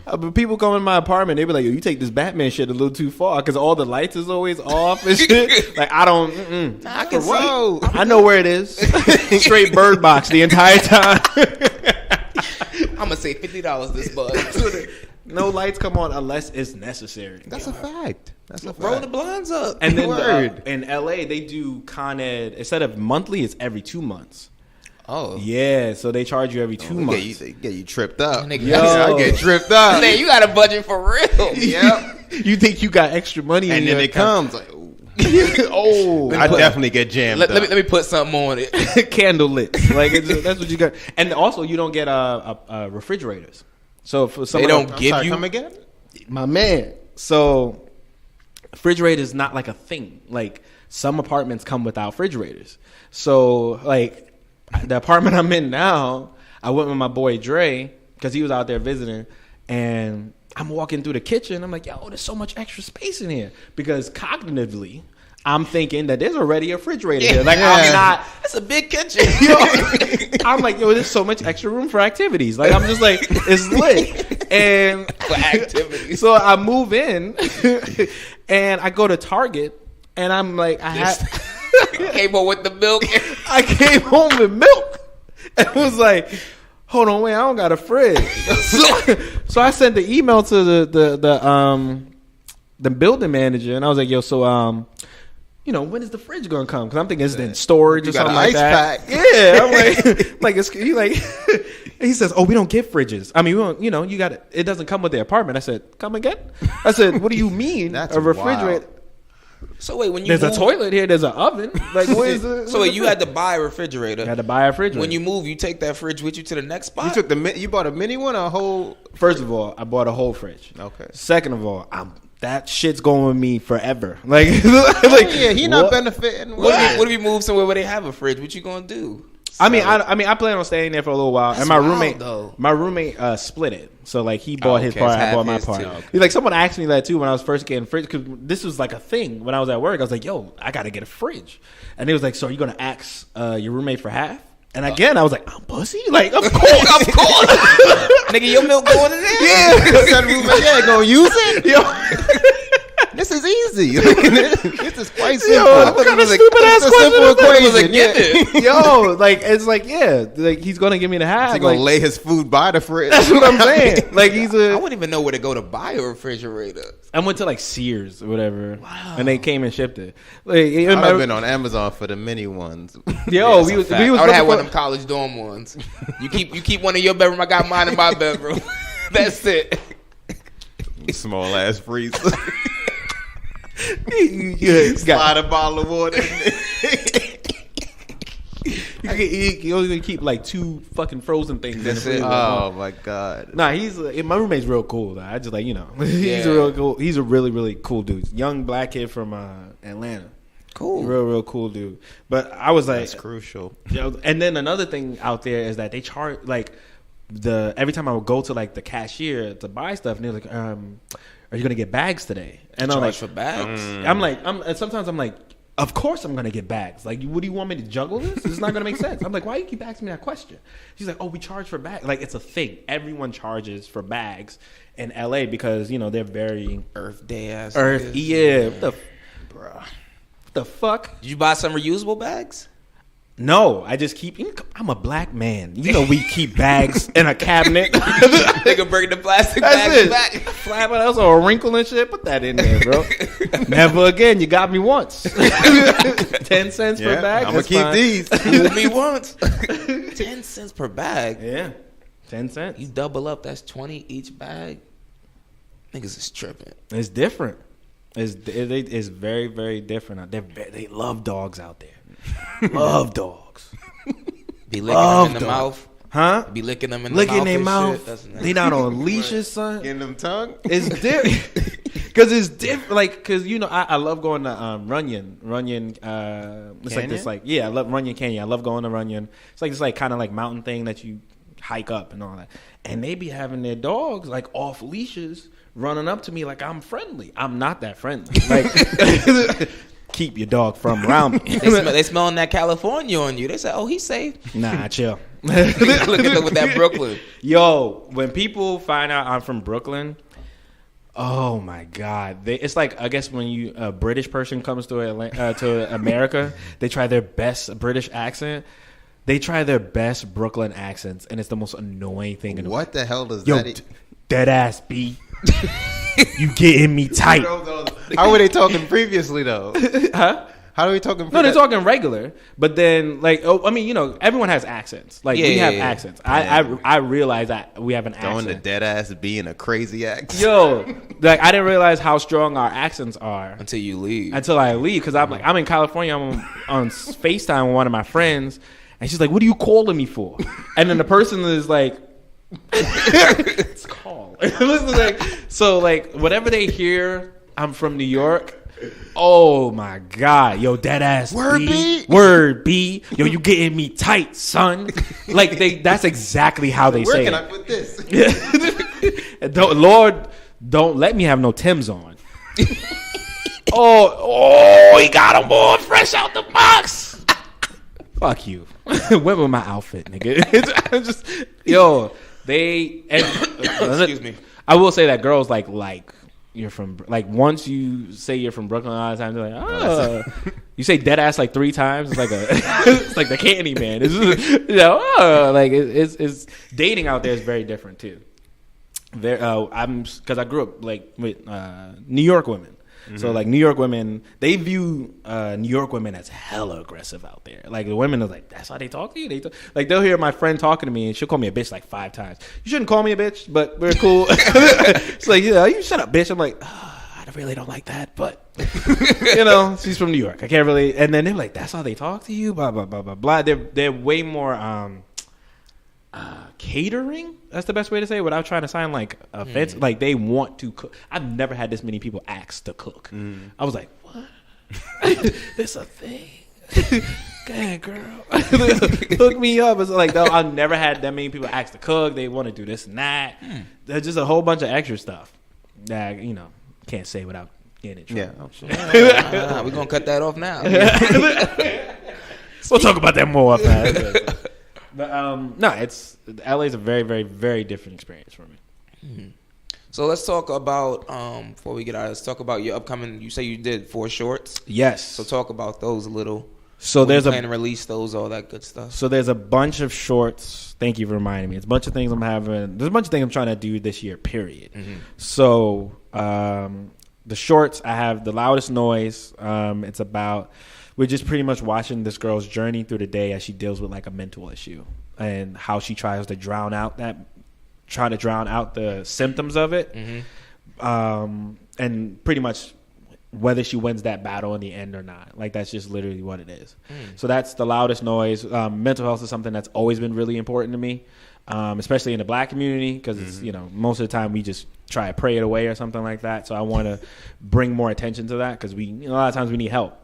But people come in my apartment, they be like, yo, you take this Batman shit a little too far because all the lights is always off and shit. Like, I don't, Nah, I can Bro. see. I know where it is. Straight bird box the entire time. I'm gonna say $50 this bud. No lights come on unless it's necessary. That's a fact. That's a Roll the fact. blinds up. And then Word. in LA, they do Con Ed, instead of monthly, it's every 2 months. Oh Yeah, so they charge you every 2 months. Get you tripped up. Nigga, Yo. I get tripped up. man, you got a budget for real. Yep. You think you got extra money in And then your it comes like, ooh. oh, I definitely get jammed Let up. me put something on it. candle lit. Like that's what you got. And also, you don't get refrigerators. So for some They of don't them- I'm give sorry, you. come again? my man. So refrigerator is not like a thing. Like some apartments come without refrigerators. So like the apartment I'm in now, I went with my boy Dre because he was out there visiting, and I'm walking through the kitchen. I'm like, yo, there's so much extra space in here because cognitively, I'm thinking that there's already a refrigerator here. Like I'm not. That's a big kitchen. I'm like, yo, there's so much extra room for activities. Like, I'm just like, it's lit. And For activities. so I move in and I go to Target and I'm like, Came home with the milk. I came home with milk and was like, hold on, wait, I don't got a fridge. So I sent the email to the building manager and I was like, yo, so when is the fridge gonna come? Because I'm thinking it's in storage or got something an like ice that. pack. Yeah, I'm like, he like, he says, oh, we don't get fridges. I mean, we don't, you got it. It doesn't come with the apartment. I said, come again? I said, what do you mean? That's a refrigerator? wild. So wait, when you There's move, a toilet here. There's an oven. Like, what is it? So wait, you had to buy a refrigerator. I had to buy a refrigerator. When you move, you take that fridge with you to the next spot. You bought a mini one or a whole? First of all, I bought a whole fridge. Okay. Second of all, that shit's going with me forever. Like, Yeah, he not what? benefiting. What if you move somewhere where they have a fridge? What you gonna do? I mean, I plan on staying there for a little while. That's And wild, my roommate split it. So like he bought his okay, part, it's I half bought my his part. too. Okay. He's like, someone asked me that too when I was first getting fridge because this was like a thing when I was at work. I was like, yo, I got to get a fridge, and he was like, so are you gonna ask your roommate for half? And again, I was like, I'm pussy. Like, of course, Of course, nigga, your milk going in there. Yeah, gonna use it. yo. This is easy. This is quite simple. Yo, what kind of stupid ass It's a simple question is equation. Yeah. Yo, like it's like like he's gonna give me the half. He gonna Like, lay his food by the fridge. that's what I'm saying. Like he's I a. wouldn't even know where to go to buy a refrigerator. I went to like Sears or whatever, and they came and shipped it. Like, I've been on Amazon for the mini ones. yo, That's we a was fact. we was I would have looking one for- of them college dorm ones. You keep one in your bedroom. I got mine in my bedroom. That's it. Small ass freezer. Yeah, Slide a bottle of water. you only gonna keep like 2 fucking frozen things in the That's it. freezer. Oh my god. Nah, my roommate's real cool. Though. I just like he's Yeah. a real cool. He's a really really cool dude. Young black kid from Atlanta. Cool. Real cool dude. But I was like, That's crucial. and then another thing out there is that they charge like every time I would go to like the cashier to buy stuff, and they're like, are you gonna get bags today? And I'm like, Charge for bags. and sometimes I'm like, of course I'm gonna get bags. Like, what do you want me to juggle this? It's not gonna make sense. I'm like, why you keep asking me that question? She's like, oh, we charge for bags. Like, it's a thing. Everyone charges for bags in LA because they're very Earth Day ass. Earth. niggas. Yeah. What the Bruh. What the fuck? Did you buy some reusable bags? No, I just keep. I'm a black man. You know, we keep bags in a cabinet. They can bring the plastic That's bags it. back. Flap it out, a wrinkle and shit. Put that in there, bro. Never again. You got me once. 10 cents per bag. I'm gonna keep these. Fool me once. 10 cents per bag. Yeah, 10 cents. You double up, that's 20 each bag. Niggas is tripping. It's different. It's very, very different. They love dogs out there. Love dogs. Be licking them in the mouth. Huh? Be licking them in the Licking mouth. their and mouth. shit. That's They not on leashes, son. Getting them tongue. It's different. Because it's different. Like, because, you know, I love going to Runyon. Runyon, it's like this, like, yeah, I love Runyon Canyon. I love going to Runyon. It's like this, like, kind of like mountain thing that you hike up and all that. And they be having their dogs, like, off leashes, running up to me like I'm friendly. I'm not that friendly. Like, keep your dog from around me. They smelling that California on you. They say, oh, he's safe. Nah, chill. Look at them with that Brooklyn. Yo, when people find out I'm from Brooklyn, oh my God. It's like, I guess when a British person comes to America, they try their best British accent. They try their best Brooklyn accents, and it's the most annoying thing in the world. What the hell does Yo, that? dead ass B. You getting me tight. How were they talking previously though? Huh? How are we talking? No, they're talking regular, but then like, I mean, you know, everyone has accents. Like we have accents. I realize that we have an throwing accent. the dead ass being a crazy accent. Yo, like I didn't realize how strong our accents are Until you leave. until I leave, because I'm in California. I'm on FaceTime with one of my friends, and she's like, "What are you calling me for?" And then the person is like, "It's called." So like whatever they hear, I'm from New York. Oh my God, yo, dead ass word B, yo, you getting me tight, son. Like that's exactly how they Where say can it. I put this? Lord, don't let me have no Timbs on. oh, he got them all fresh out the box. Fuck you. Went with my outfit, nigga. I'm just, yo, excuse me. I will say that girls like you're from, like, once you say you're from Brooklyn all the time, they're like, oh. You say dead ass like 3 times. It's like it's like the Candy Man. It's just, you know, like it's dating out there is very different too. Because I grew up like with New York women. Mm-hmm. So like New York women, they view New York women as hella aggressive out there. Like the women are like, that's how they talk to you. Like they'll hear my friend talking to me and she'll call me a bitch like 5 times. You shouldn't call me a bitch, but we're cool. It's like, yeah, you shut up, bitch. I'm like, I really don't like that, but you know, she's from New York. I can't really. And then they're like, that's how they talk to you. Blah blah blah blah blah. They're way more catering. That's the best way to say it without trying to sound like offensive. Like they want to cook. I've never had this many people ask to cook. I was like, what? This a thing? Go ahead, girl. Hook me up. It's like, no, I've never had that many people ask to cook. They want to do this and that. There's just a whole bunch of extra stuff that, you know, can't say without getting in trouble. Yeah. We're going to cut that off now. We'll talk about that more. But no, it's LA's a very, very, very different experience for me. So let's talk about before we get out. Let's talk about your upcoming. You say you did 4 shorts. Yes. So talk about those a little. So there's plan to release those, all that good stuff. So there's a bunch of shorts. Thank you for reminding me. It's a bunch of things I'm having. There's a bunch of things I'm trying to do this year. Period. So the shorts, I have The Loudest Noise. It's about. We're just pretty much watching this girl's journey through the day as she deals with like a mental issue and how she tries to drown out the symptoms of it. And pretty much whether she wins that battle in the end or not. Like that's just literally what it is. So that's The Loudest Noise. Mental health is something that's always been really important to me, especially in the Black community because you know, most of the time we just try to pray it away or something like that. So I want to bring more attention to that because a lot of times we need help.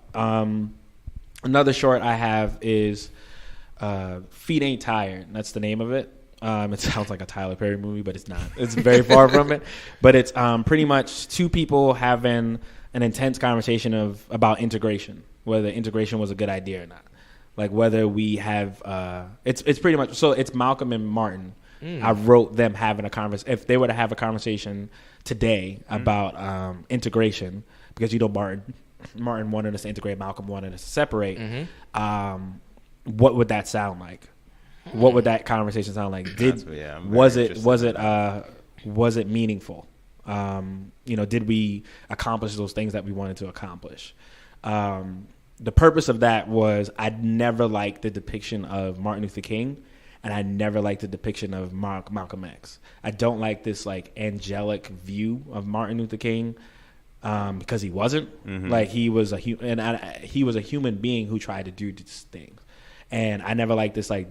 Another short I have is Feet Ain't Tired. That's the name of it. It sounds like a Tyler Perry movie, but it's not. It's very far from it. But it's pretty much 2 people having an intense conversation about integration, whether integration was a good idea or not. Like whether we have it's pretty much, so it's Malcolm and Martin. I wrote them having a conversation. If they were to have a conversation today about integration, because you know Martin Martin wanted us to integrate, Malcolm wanted us to separate. What would that sound like? What would that conversation sound like? Was it meaningful? Did we accomplish those things that we wanted to accomplish? The purpose of that was I never liked the depiction of Martin Luther King, and I never liked the depiction of Malcolm X. I don't like this like angelic view of Martin Luther King because he wasn't. Like he was he was a human being who tried to do these things, and I never liked this like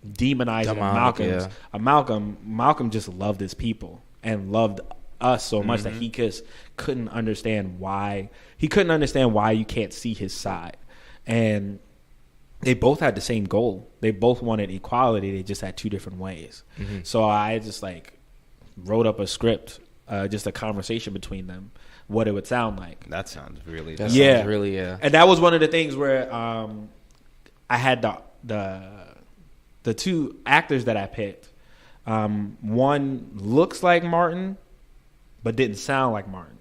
demonizing of Malcolm just loved his people and loved us so much that he just couldn't understand why you can't see his side. And they both had the same goal. They both wanted equality. They just had two different ways. So I just like wrote up a script, just a conversation between them, what it would sound like. That sounds really And that was one of the things where I had the two actors that I picked. One looks like Martin, but didn't sound like Martin.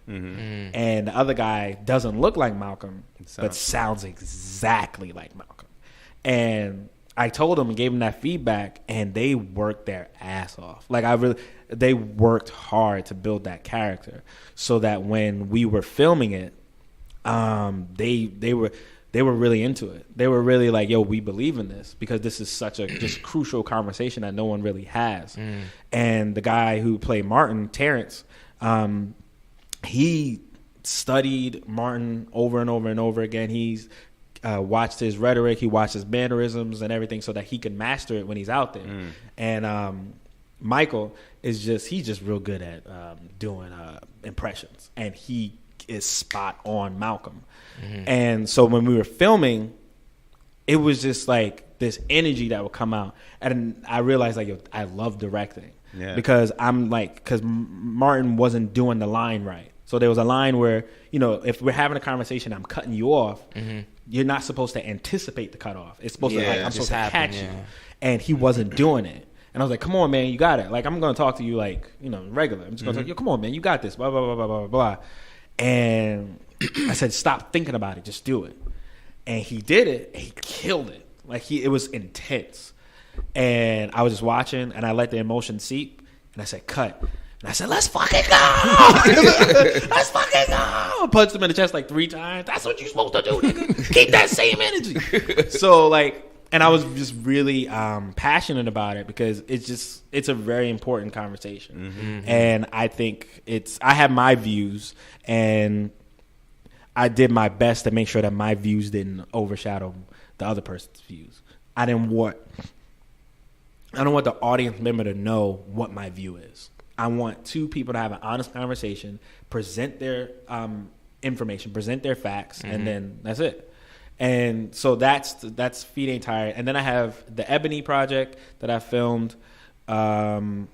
And the other guy doesn't look like Malcolm, but sounds exactly like Malcolm. And I told them and gave them that feedback, and they worked their ass off. Like they worked hard to build that character, so that when we were filming it, they were really into it. They were really like, yo, we believe in this because this is such a just crucial conversation that no one really has. And the guy who played Martin, Terrence, he studied Martin over and over and over again. He's watched his rhetoric, he watched his mannerisms and everything so that he can master it when he's out there. And Michael he's just real good at doing impressions, and he is spot on Malcolm. And so when we were filming, it was just like this energy that would come out, and I realized like, yo, I love directing because Martin wasn't doing the line right. So there was a line where, if we're having a conversation, I'm cutting you off. You're not supposed to anticipate the cutoff. It's supposed to I'm supposed to catch you. And he wasn't doing it. And I was like, come on, man, you got it. Like, I'm going to talk to you like, regular. I'm just going to talk, yo, come on, man, you got this, blah, blah, blah, blah, blah, blah. And I said, stop thinking about it. Just do it. And he did it. And he killed it. Like, it was intense. And I was just watching, and I let the emotion seep. And I said, cut. And I said, let's fucking go. Let's fucking go. I punched him in the chest like 3 times. That's what you're supposed to do, nigga. Keep that same energy. So, like, and I was just really passionate about it because it's a very important conversation. And I think I have my views, and I did my best to make sure that my views didn't overshadow the other person's views. I don't want the audience member to know what my view is. I want two people to have an honest conversation, present their information, present their facts, and then that's it. And so that's Feet Ain't Tired. And then I have the Ebony project that I filmed. That's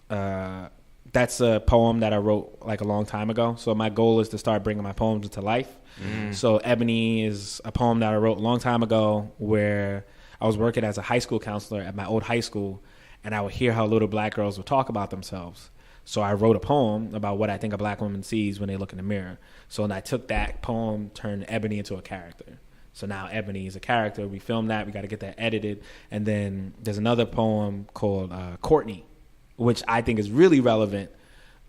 a poem that I wrote like a long time ago. So my goal is to start bringing my poems into life. So Ebony is a poem that I wrote a long time ago where I was working as a high school counselor at my old high school, and I would hear how little black girls would talk about themselves. So I wrote a poem about what I think a black woman sees when they look in the mirror. So I took that poem, turned Ebony into a character. So now Ebony is a character. We filmed that. We got to get that edited. And then there's another poem called Courtney, which I think is really relevant,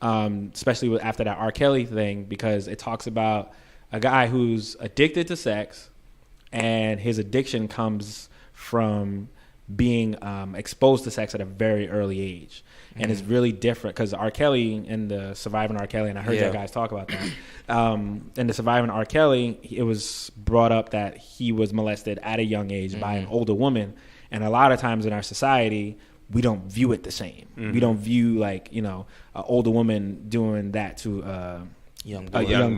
especially after that R. Kelly thing, because it talks about a guy who's addicted to sex, and his addiction comes from being exposed to sex at a very early age. And it's really different because R. Kelly and the Surviving R. Kelly, and I heard you guys talk about that. In the Surviving R. Kelly, it was brought up that he was molested at a young age by an older woman. And a lot of times in our society, we don't view it the same. We don't view like, an older woman doing that to a young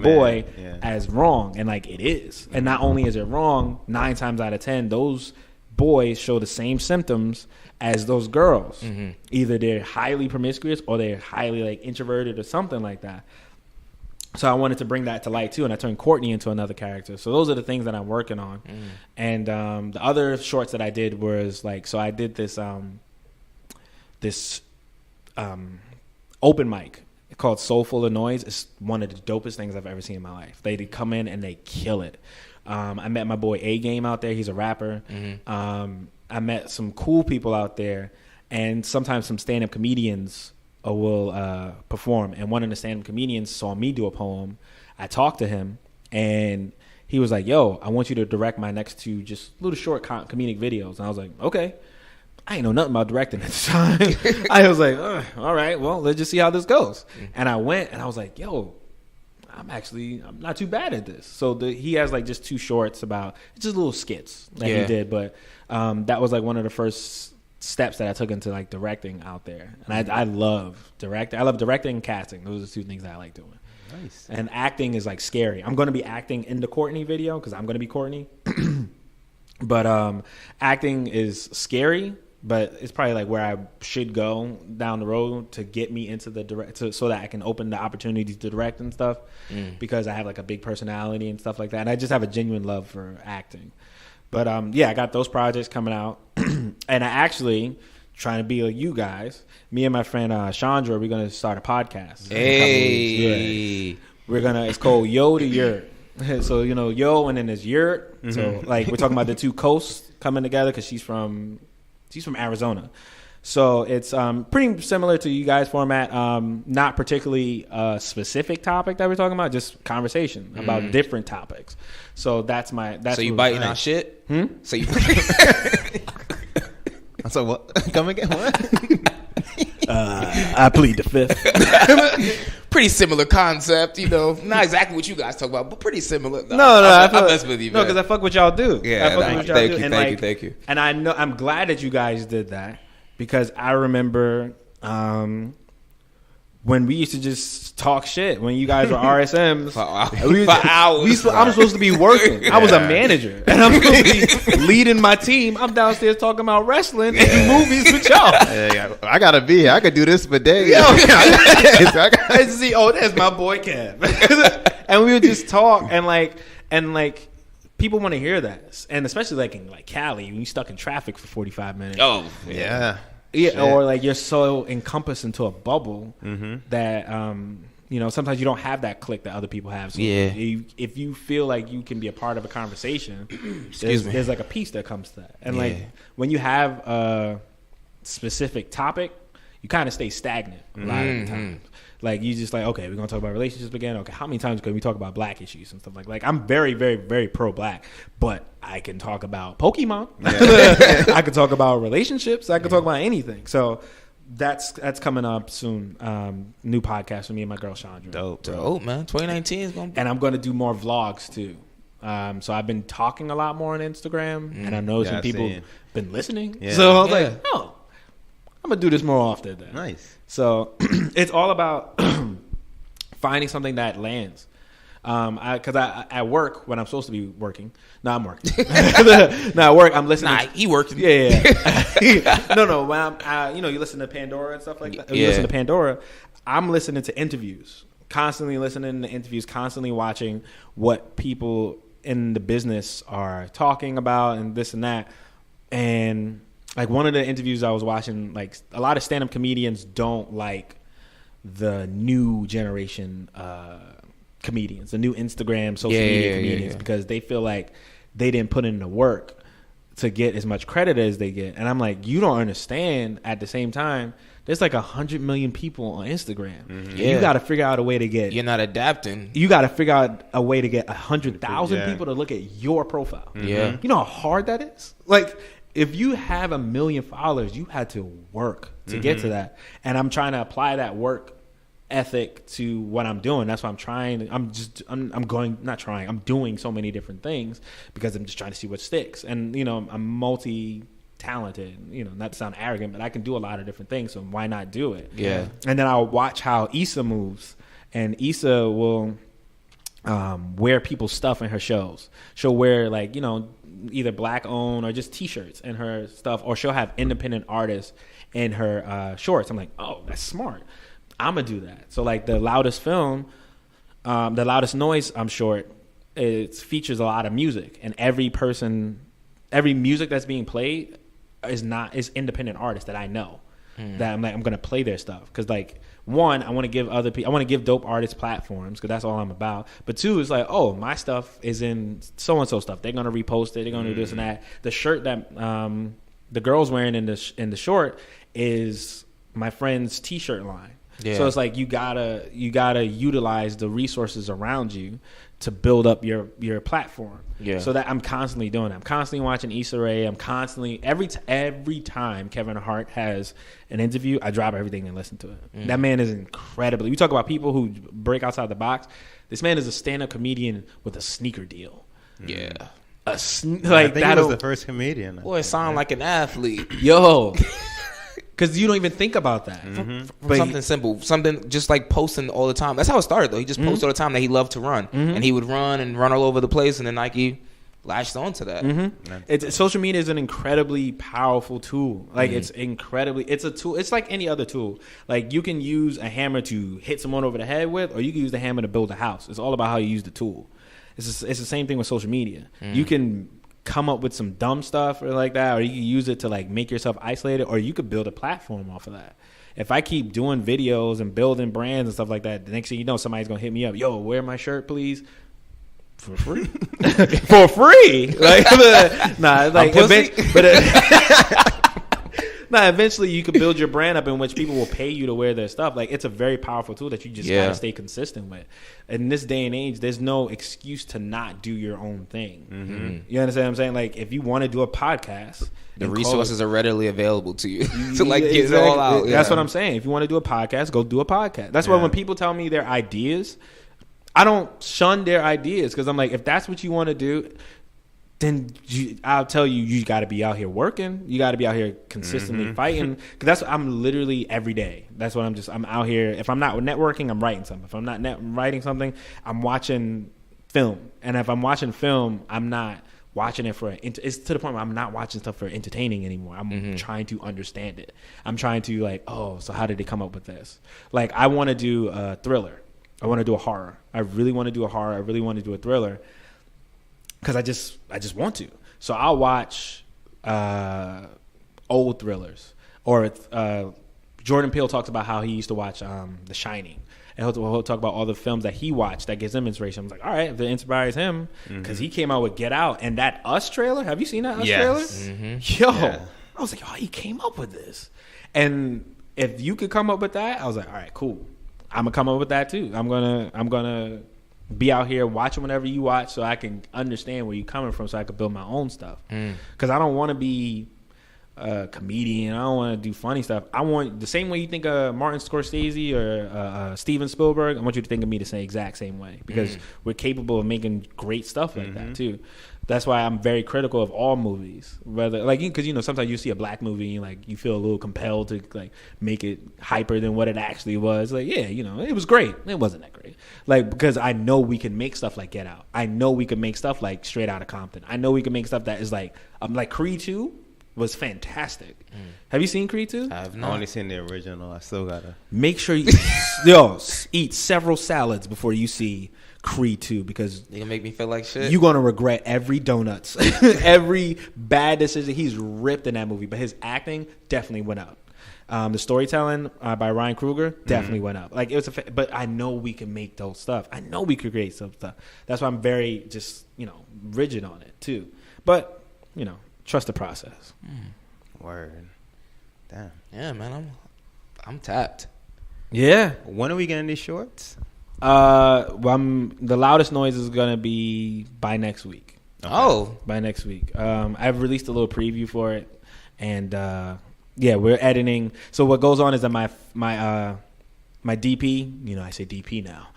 boy as wrong. And like it is. And not only is it wrong, 9 times out of 10, those boys show the same symptoms as those girls. Either they're highly promiscuous or they're highly like introverted or something like that. So I wanted to bring that to light too, and I turned Courtney into another character. So those are the things that I'm working on. And the other shorts that I did was like, so I did this open mic. called Soulful of Noise. It's one of the dopest things I've ever seen in my life. They come in and they kill it. I met my boy A Game out there. He's a rapper. I met some cool people out there, and sometimes some stand-up comedians will perform. And one of the stand-up comedians saw me do a poem. I talked to him, and he was like, yo, I want you to direct my next 2 just little short comedic videos. And I was like, okay. I ain't know nothing about directing at the time. I was like, all right, well, let's just see how this goes. And I went, and I was like, yo, I'm not too bad at this. So he has like just 2 shorts about just little skits that he did. But that was like one of the first steps that I took into like directing out there. And I love directing. I love directing and casting. Those are the 2 things that I like doing. Nice. And acting is like scary. I'm going to be acting in the Courtney video because I'm going to be Courtney. But acting is scary. But it's probably like where I should go down the road to get me into the so that I can open the opportunities to direct and stuff, because I have like a big personality and stuff like that. And I just have a genuine love for acting. But I got those projects coming out, and I actually trying to be like you guys. Me and my friend Chandra, we're gonna start a podcast. Hey, it's called Yo to Yurt. So Yo, and then there's Yurt. So like we're talking about the 2 coasts coming together because she's from Arizona. So it's pretty similar to you guys' format. Not particularly a specific topic that we're talking about, just conversation about different topics. So that's so you biting our shit? So you So what? Come again? What? I plead the 5th. pretty similar concept, not exactly what you guys talk about, but pretty similar. I mess with you, man. because I fuck what y'all do. Yeah, thank you. And I know I'm glad that you guys did that, because I remember when we used to just talk shit when you guys were RSMs for hours. I'm supposed to be working. I was a manager, and I'm supposed to be leading my team. I'm downstairs talking about wrestling and do movies with y'all. I gotta be here. I could do this for days. I see. Oh, there's my boy Kev, and we would just talk and like people want to hear that, and especially like in like Cali when you stuck in traffic for 45 minutes. Oh yeah. Yeah, or like you're so encompassed into a bubble that sometimes you don't have that click that other people have. So if you feel like you can be a part of a conversation, there's like a piece that comes to that. And like when you have a specific topic, you kind of stay stagnant a lot of the times. Like you just like, okay, we're gonna talk about relationships again. Okay, how many times can we talk about black issues and stuff like I'm very, very, very pro black, but I can talk about Pokemon. Yeah. I can talk about relationships. I can talk about anything. So that's coming up soon. New podcast for me and my girl Chandra. Dope, man. 2019 is gonna be. And I'm gonna do more vlogs too. So I've been talking a lot more on Instagram, and I know some people been listening. Yeah. So I was like, oh, I'm gonna do this more often then. Nice. So it's all about finding something that lands. Because I at work when I'm supposed to be working. No, I'm working. At work I'm listening. He working. Yeah. No. When I'm, you listen to Pandora and stuff like that. You listen to Pandora. I'm listening to interviews. Constantly listening to interviews. Constantly watching what people in the business are talking about and this and that. And like one of the interviews I was watching, like a lot of stand-up comedians don't like the new generation comedians, the new Instagram social media comedians, because they feel like they didn't put in the work to get as much credit as they get. And I'm like, you don't understand. At the same time, there's like 100 million people on Instagram. You got to figure out a way to get. You're not adapting. You got to figure out a way to get 100,000 people to look at your profile. Yeah, you know how hard that is. Like, if you have 1 million followers, you had to work to get to that. And I'm trying to apply that work ethic to what I'm doing. That's why I'm trying. I'm doing so many different things because I'm just trying to see what sticks. And, I'm multi-talented, not to sound arrogant, but I can do a lot of different things. So why not do it? Yeah. And then I'll watch how Issa moves. And Issa will wear people's stuff in her shows. She'll wear either black owned or just t-shirts in her stuff, or she'll have independent artists in her shorts. I'm like, oh, that's smart. I'm gonna do that. So like the loudest noise, I'm short. It features a lot of music, and every music that's being played is independent artists that I know. that I'm like, I'm gonna play their stuff because like. One, I want to give other people. I want to give dope artists platforms because that's all I'm about. But two, it's like, oh, my stuff is in so and so stuff. They're gonna repost it. They're gonna do this and that. The shirt that the girl's wearing in the short is my friend's T-shirt line. Yeah. So it's like you gotta utilize the resources around you to build up your platform. Yeah. So that I'm constantly doing it. I'm constantly watching Issa Rae. I'm constantly every time Kevin Hart has an interview, I drop everything and listen to it. That man is incredibly. We talk about people who break outside the box. This man is a stand-up comedian with a sneaker deal. Yeah. I think he was the first comedian. Boy, it sound like an athlete. Yo. Because you don't even think about that. But something simple. Something just like posting all the time. That's how it started, though. He just posted all the time that he loved to run. And he would run all over the place. And then Nike latched on to that. Social media is an incredibly powerful tool. Like, it's a tool. It's like any other tool. Like, you can use a hammer to hit someone over the head with, or you can use the hammer to build a house. It's all about how you use the tool. It's the same thing with social media. You can come up with some dumb stuff or like that, or you can use it to like make yourself isolated, or you could build a platform off of that. If I keep doing videos and building brands and stuff like that, the next thing you know, somebody's gonna hit me up. Yo, wear my shirt, please. For free? For free? Like, nah, like, eventually you could build your brand up in which people will pay you to wear their stuff. Like, it's a very powerful tool that you just gotta stay consistent with. In this day and age, there's no excuse to not do your own thing. You understand what I'm saying? Like, if you want to do a podcast, the resources are readily available to you to like get it all out. That's what I'm saying. If you want to do a podcast, go do a podcast. That's why when people tell me their ideas, I don't shun their ideas because I'm like, if that's what you want to do, then I'll tell you, you got to be out here working. You got to be out here consistently fighting. Because I'm literally every day. That's what I'm out here. If I'm not networking, I'm writing something. If I'm not writing something, I'm watching film. And if I'm watching film, I'm not watching it for, it's to the point where I'm not watching stuff for entertaining anymore. I'm trying to understand it. I'm trying to like, oh, so how did they come up with this? Like, I want to do a thriller. I want to do a horror. I really want to do a horror. I really want to do a thriller. Because I just want to. So I'll watch old thrillers. Or Jordan Peele talks about how he used to watch The Shining. And he'll talk about all the films that he watched that gives him inspiration. I'm like, all right, if it inspires him, because he came out with Get Out. And that Us trailer, have you seen that Us trailer? Yo, I was like, oh, he came up with this. And if you could come up with that, I was like, all right, cool. I'm going to come up with that too. I'm gonna be out here watching whatever you watch so I can understand where you're coming from so I can build my own stuff. Because I don't want to be a comedian. I don't want to do funny stuff. I want the same way you think of Martin Scorsese or Steven Spielberg, I want you to think of me the exact same way because we're capable of making great stuff like that too. That's why I'm very critical of all movies, whether like because sometimes you see a black movie and like you feel a little compelled to like make it hyper than what it actually was. Like it was great. It wasn't that great. Like because I know we can make stuff like Get Out. I know we can make stuff like Straight Outta Compton. I know we can make stuff that is like Creed 2 was fantastic. Have you seen Creed 2? I have not. Only seen the original. I still gotta make sure you eat several salads before you see Creed 2 because you can make me feel like shit. You're gonna regret every donuts, every bad decision. He's ripped in that movie, but his acting definitely went up. The storytelling by Ryan Coogler definitely went up. Like it was, but I know we can make those stuff. I know we could create some stuff. That's why I'm very just rigid on it too. But trust the process. Word. Damn. Yeah, man. I'm tapped. Yeah. When are we getting these shorts? The loudest noise is gonna be by next week. Okay. Oh, by next week. I've released a little preview for it, and we're editing. So what goes on is that my DP, I say DP now,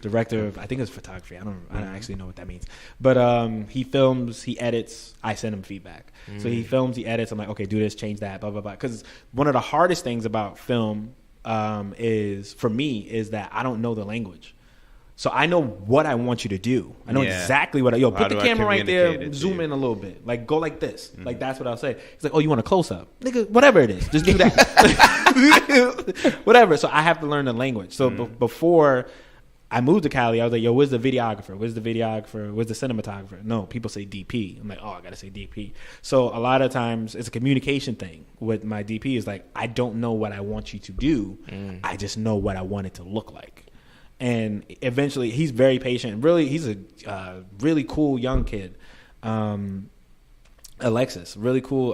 director of I think it's photography. I don't actually know what that means, but he films, he edits. I send him feedback. So he films, he edits. I'm like, okay, do this, change that, blah blah blah. Because one of the hardest things about film. Is that I don't know the language. So I know what I want you to do. I know exactly what put the camera right there, zoom in a little bit. Like go like this. Like that's what I'll say. It's like, oh, you want a close up? Nigga, whatever it is. Just do that. Whatever. So I have to learn the language. So before I moved to Cali. I was like, yo, where's the videographer? Where's the videographer? Where's the cinematographer? No, people say DP. I'm like, oh, I got to say DP. So a lot of times it's a communication thing with my DP is like, I don't know what I want you to do. I just know what I want it to look like. And eventually he's very patient. Really, he's a really cool young kid. Alexis, really cool,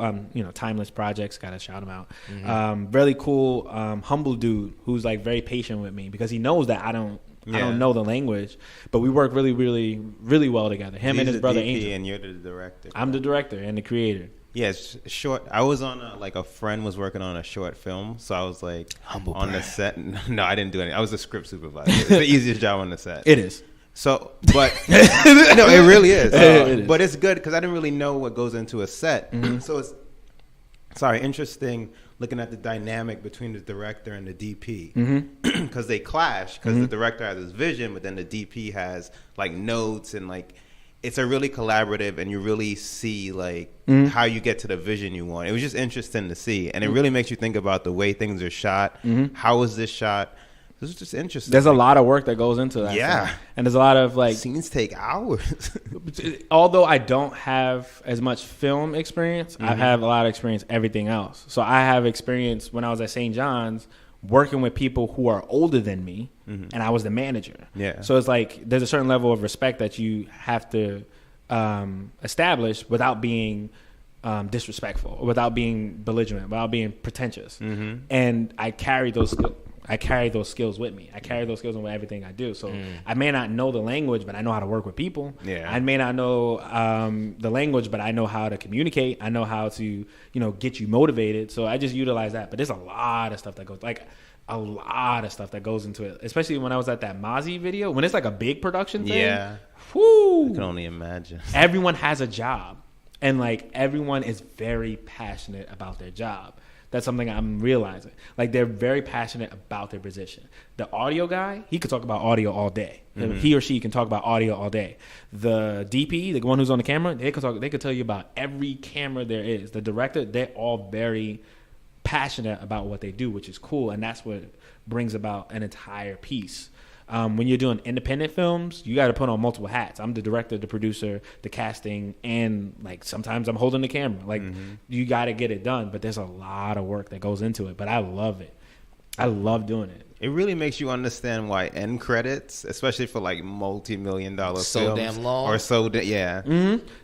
Timeless Projects, gotta shout him out. Really cool, humble dude who's like very patient with me because he knows that I don't know the language, but we work really, really, really well together. Him and his brother DP Angel. And you're the director. I'm the director and the creator. Yes, short. I was on a friend was working on a short film, so I was like Humble on brag. the set. No, I didn't do anything. I was a script supervisor. It's the easiest job on the set. It is. So, but no, it really is. It is. But it's good because I didn't really know what goes into a set. So it's interesting looking at the dynamic between the director and the DP because they clash because the director has his vision, but then the DP has like notes and like it's a really collaborative and you really see like how you get to the vision you want. It was just interesting to see, and it really makes you think about the way things are shot. How was this shot? This is just interesting. There's a lot of work that goes into that. Yeah. film. And there's a lot of like, Scenes take hours. although I don't have as much film experience, I have a lot of experience everything else. So I have experience when I was at St. John's working with people who are older than me, and I was the manager. Yeah. So it's like there's a certain level of respect that you have to establish without being disrespectful, or without being belligerent, without being pretentious. And I carry those skills. I carry those skills with me. I carry those skills with everything I do. So I may not know the language, but I know how to work with people. Yeah. I may not know the language, but I know how to communicate. I know how to, get you motivated. So I just utilize that. But there's a lot of stuff that goes, into it. Especially when I was at that Mozzie video, when it's like a big production thing. Yeah. Whoo, I can only imagine. everyone has a job, and like everyone is very passionate about their job. That's something I'm realizing. Like they're very passionate about their position. The audio guy, he could talk about audio all day. He or she can talk about audio all day. The DP, the one who's on the camera, they could tell you about every camera there is. The director, they're all very passionate about what they do, which is cool, and that's what brings about an entire piece. When you're doing independent films, you got to put on multiple hats. I'm the director, the producer, the casting, and like sometimes I'm holding the camera. Like you got to get it done, but there's a lot of work that goes into it. But I love it. I love doing it. It really makes you understand why end credits, especially for like multi-million-dollar So films, damn long. or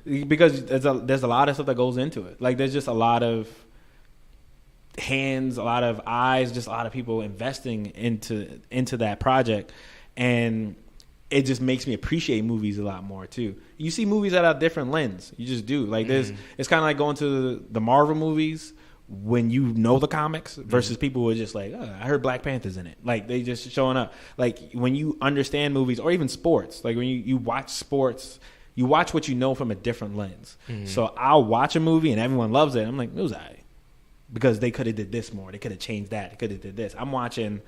Because there's a lot of stuff that goes into it. Like there's just a lot of hands, a lot of eyes, just a lot of people investing into that project. And it just makes me appreciate movies a lot more too. You see movies at a different lens. You just do. Like it's kind of like going to the Marvel movies when you know the comics versus people who are just like, oh, I heard Black Panther's in it. Like they just showing up. Like when you understand movies or even sports, like when you watch sports, you watch what you know from a different lens. So I'll watch a movie and everyone loves it. I'm like, it was all right. Because they could have did this more. They could have changed that. They could have did this. I'm watching.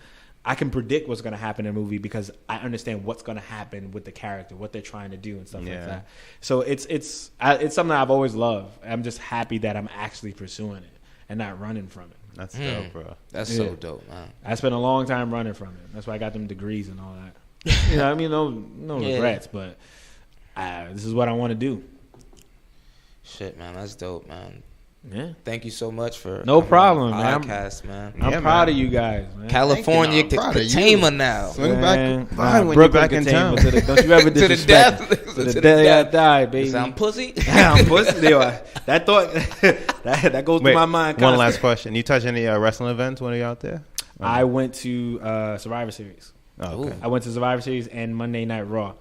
I can predict what's going to happen in a movie because I understand what's going to happen with the character, what they're trying to do, and stuff like that. So it's something I've always loved. I'm just happy that I'm actually pursuing it and not running from it. That's dope, bro. That's so dope, man. I spent a long time running from it. That's why I got them degrees and all that. You know what I mean? No regrets, but this is what I want to do. Shit, man, that's dope, man. Yeah. Thank you so much for No problem, man. podcast, man. I'm proud of you guys, man. California to proud of you. Ketayma now. Swing Man. back by when Brooklyn you're back in Ketayma town. Don't you ever To the disrespect death. me. To the day I die, baby. Sound pussy? I'm pussy. That thought that goes through my mind. One constantly. last question. You touch any wrestling events when you're out there? I went to Survivor Series. Oh, okay. I went to Survivor Series and Monday Night Raw.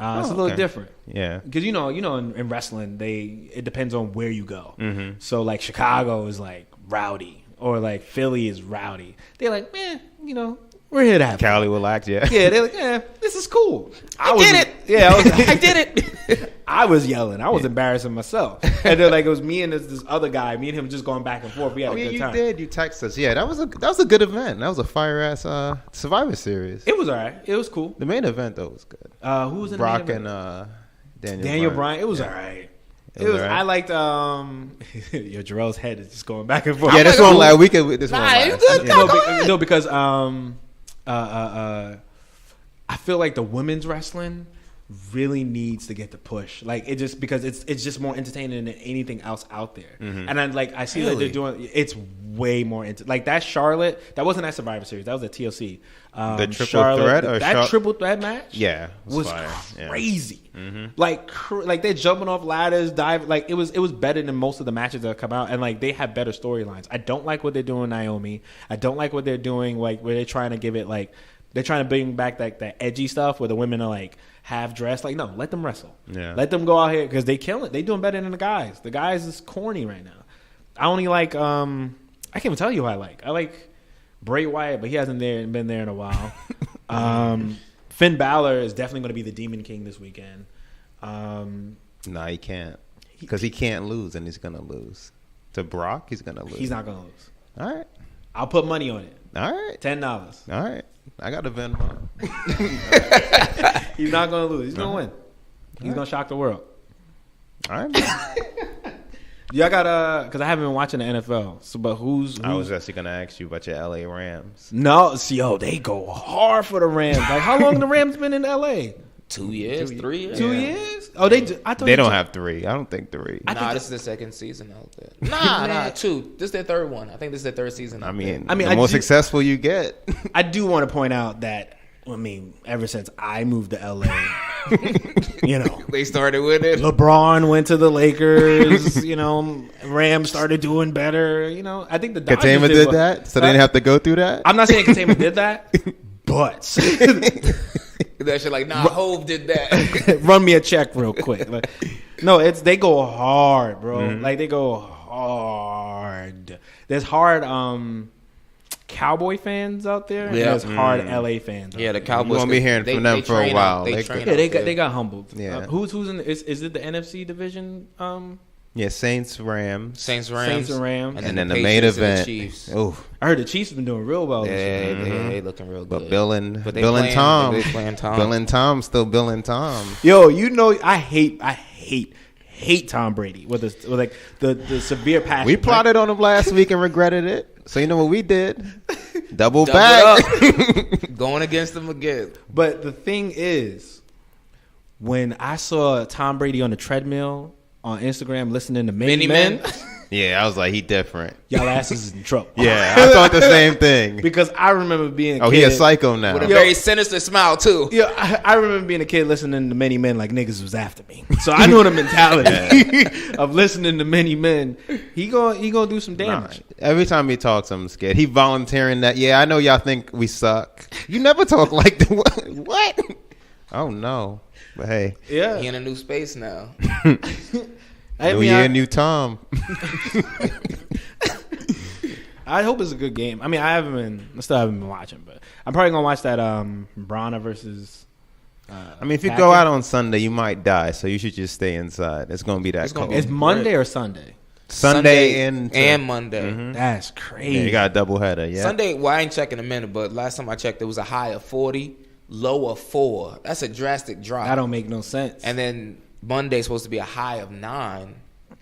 It's a little okay. different. Yeah. Because in wrestling, it depends on where you go. So like Chicago is like rowdy, or like Philly is rowdy. They're like, man, we're here to have Cali fun. will act, yeah. Yeah, they're like, yeah, this is cool. I did it. Yeah, I did it. I was yelling. I was embarrassing myself. And then like it was me and this other guy. Me and him just going back and forth. We had Oh, a yeah, good you time. did. You texted us. Yeah, that was a good event. That was a fire-ass Survivor Series. It was all right. It was cool. The main event, though, was good. Who was in Brock the main and event? Daniel Bryan. It was Yeah. all right. It was all right. I liked your Jarrell's head is just going back and forth. Yeah, this one last. This one Nah, last. you good. Yeah. No, because I feel like the women's wrestling really needs to get the push. Like it just because it's just more entertaining than anything else out there. And I see that they're doing it's way more like that Charlotte. That wasn't that Survivor Series. That was a TLC. The triple Charlotte, threat or that triple threat match. Yeah, was fire. crazy. Like they're jumping off ladders, dive. Like it was better than most of the matches that come out, and like they have better storylines. I don't like what they're doing, Naomi. I don't like what they're doing, like where they're trying to give it like they're trying to bring back that edgy stuff where the women are like half dressed. Like no, let them wrestle. Yeah, let them go out here because they kill it. They doing better than the guys. The guys is corny right now. I only like I can't even tell you who I like. I like Bray Wyatt, but he hasn't been there in a while. Finn Balor is definitely going to be the Demon King this weekend. No, he can't because he can't lose, and he's gonna lose to Brock. He's gonna lose. He's not going to lose. All right. I'll put money on it. All right. $10. All right. I got a Venmo. He's not going to lose. He's going to win. He's going to shock the world. All right. Y'all got because I haven't been watching the NFL. So, but who's I was actually gonna ask you about your LA Rams. No, they go hard for the Rams. Like how long the Rams been in LA? 2 years, 3 years. 2 years? Oh, I thought They don't have 3. I don't think 3. Nah, this is the second season out there. Nah, 2. This is their third one. I think this is their third season. I mean, the more successful you get. I do want to point out that ever since I moved to LA, they started with it. LeBron went to the Lakers. Rams started doing better. I think the Dodgers Ketayma did that, so they didn't have to go through that. I'm not saying Ketayma did that, but that shit like Hove did that. Run me a check real quick. They go hard, bro. Like they go hard. There's hard Cowboy fans out there. And there's hard LA fans. Yeah, the Cowboys. You won't be hearing from them for a while. They got humbled. Yeah. Who's in? Is it the NFC division? Yeah, Saints, Rams, and Rams, and then the main event. Oh, I heard the Chiefs have been doing real well. They looking real good. But Bill and Tom, Bill and Tom still Bill and Tom. Yo, I hate Tom Brady with the severe passion. We plotted on him last week and regretted it. So you know what we did? Double back, going against them again. But the thing is, when I saw Tom Brady on the treadmill on Instagram listening to Many Men. Yeah, I was like, he different. Y'all asses is in trouble. Yeah, I thought the same thing. Because I remember being a kid. Oh, he a psycho now. With a very sinister smile, too. Yeah, I remember being a kid listening to Many Men like niggas was after me. So I know the mentality of listening to Many Men. He gonna do some damage. Nah, every time he talks, I'm scared. He volunteering that, I know y'all think we suck. You never talk like that. What? Oh, no. But hey. Yeah. He in a new space now. New year, new Tom. I hope it's a good game. I still haven't been watching, but I'm probably gonna watch that Brana versus. If you go out on Sunday, you might die. So you should just stay inside. It's gonna be that cold. It's Monday or Sunday. Sunday and Monday. Mm-hmm. That's crazy. Yeah, you got a doubleheader. Yeah. Sunday. Well, I ain't checking in a minute, but last time I checked, it was a high of 40, low of 4. That's a drastic drop. That don't make no sense. And then Monday's supposed to be a high of 9,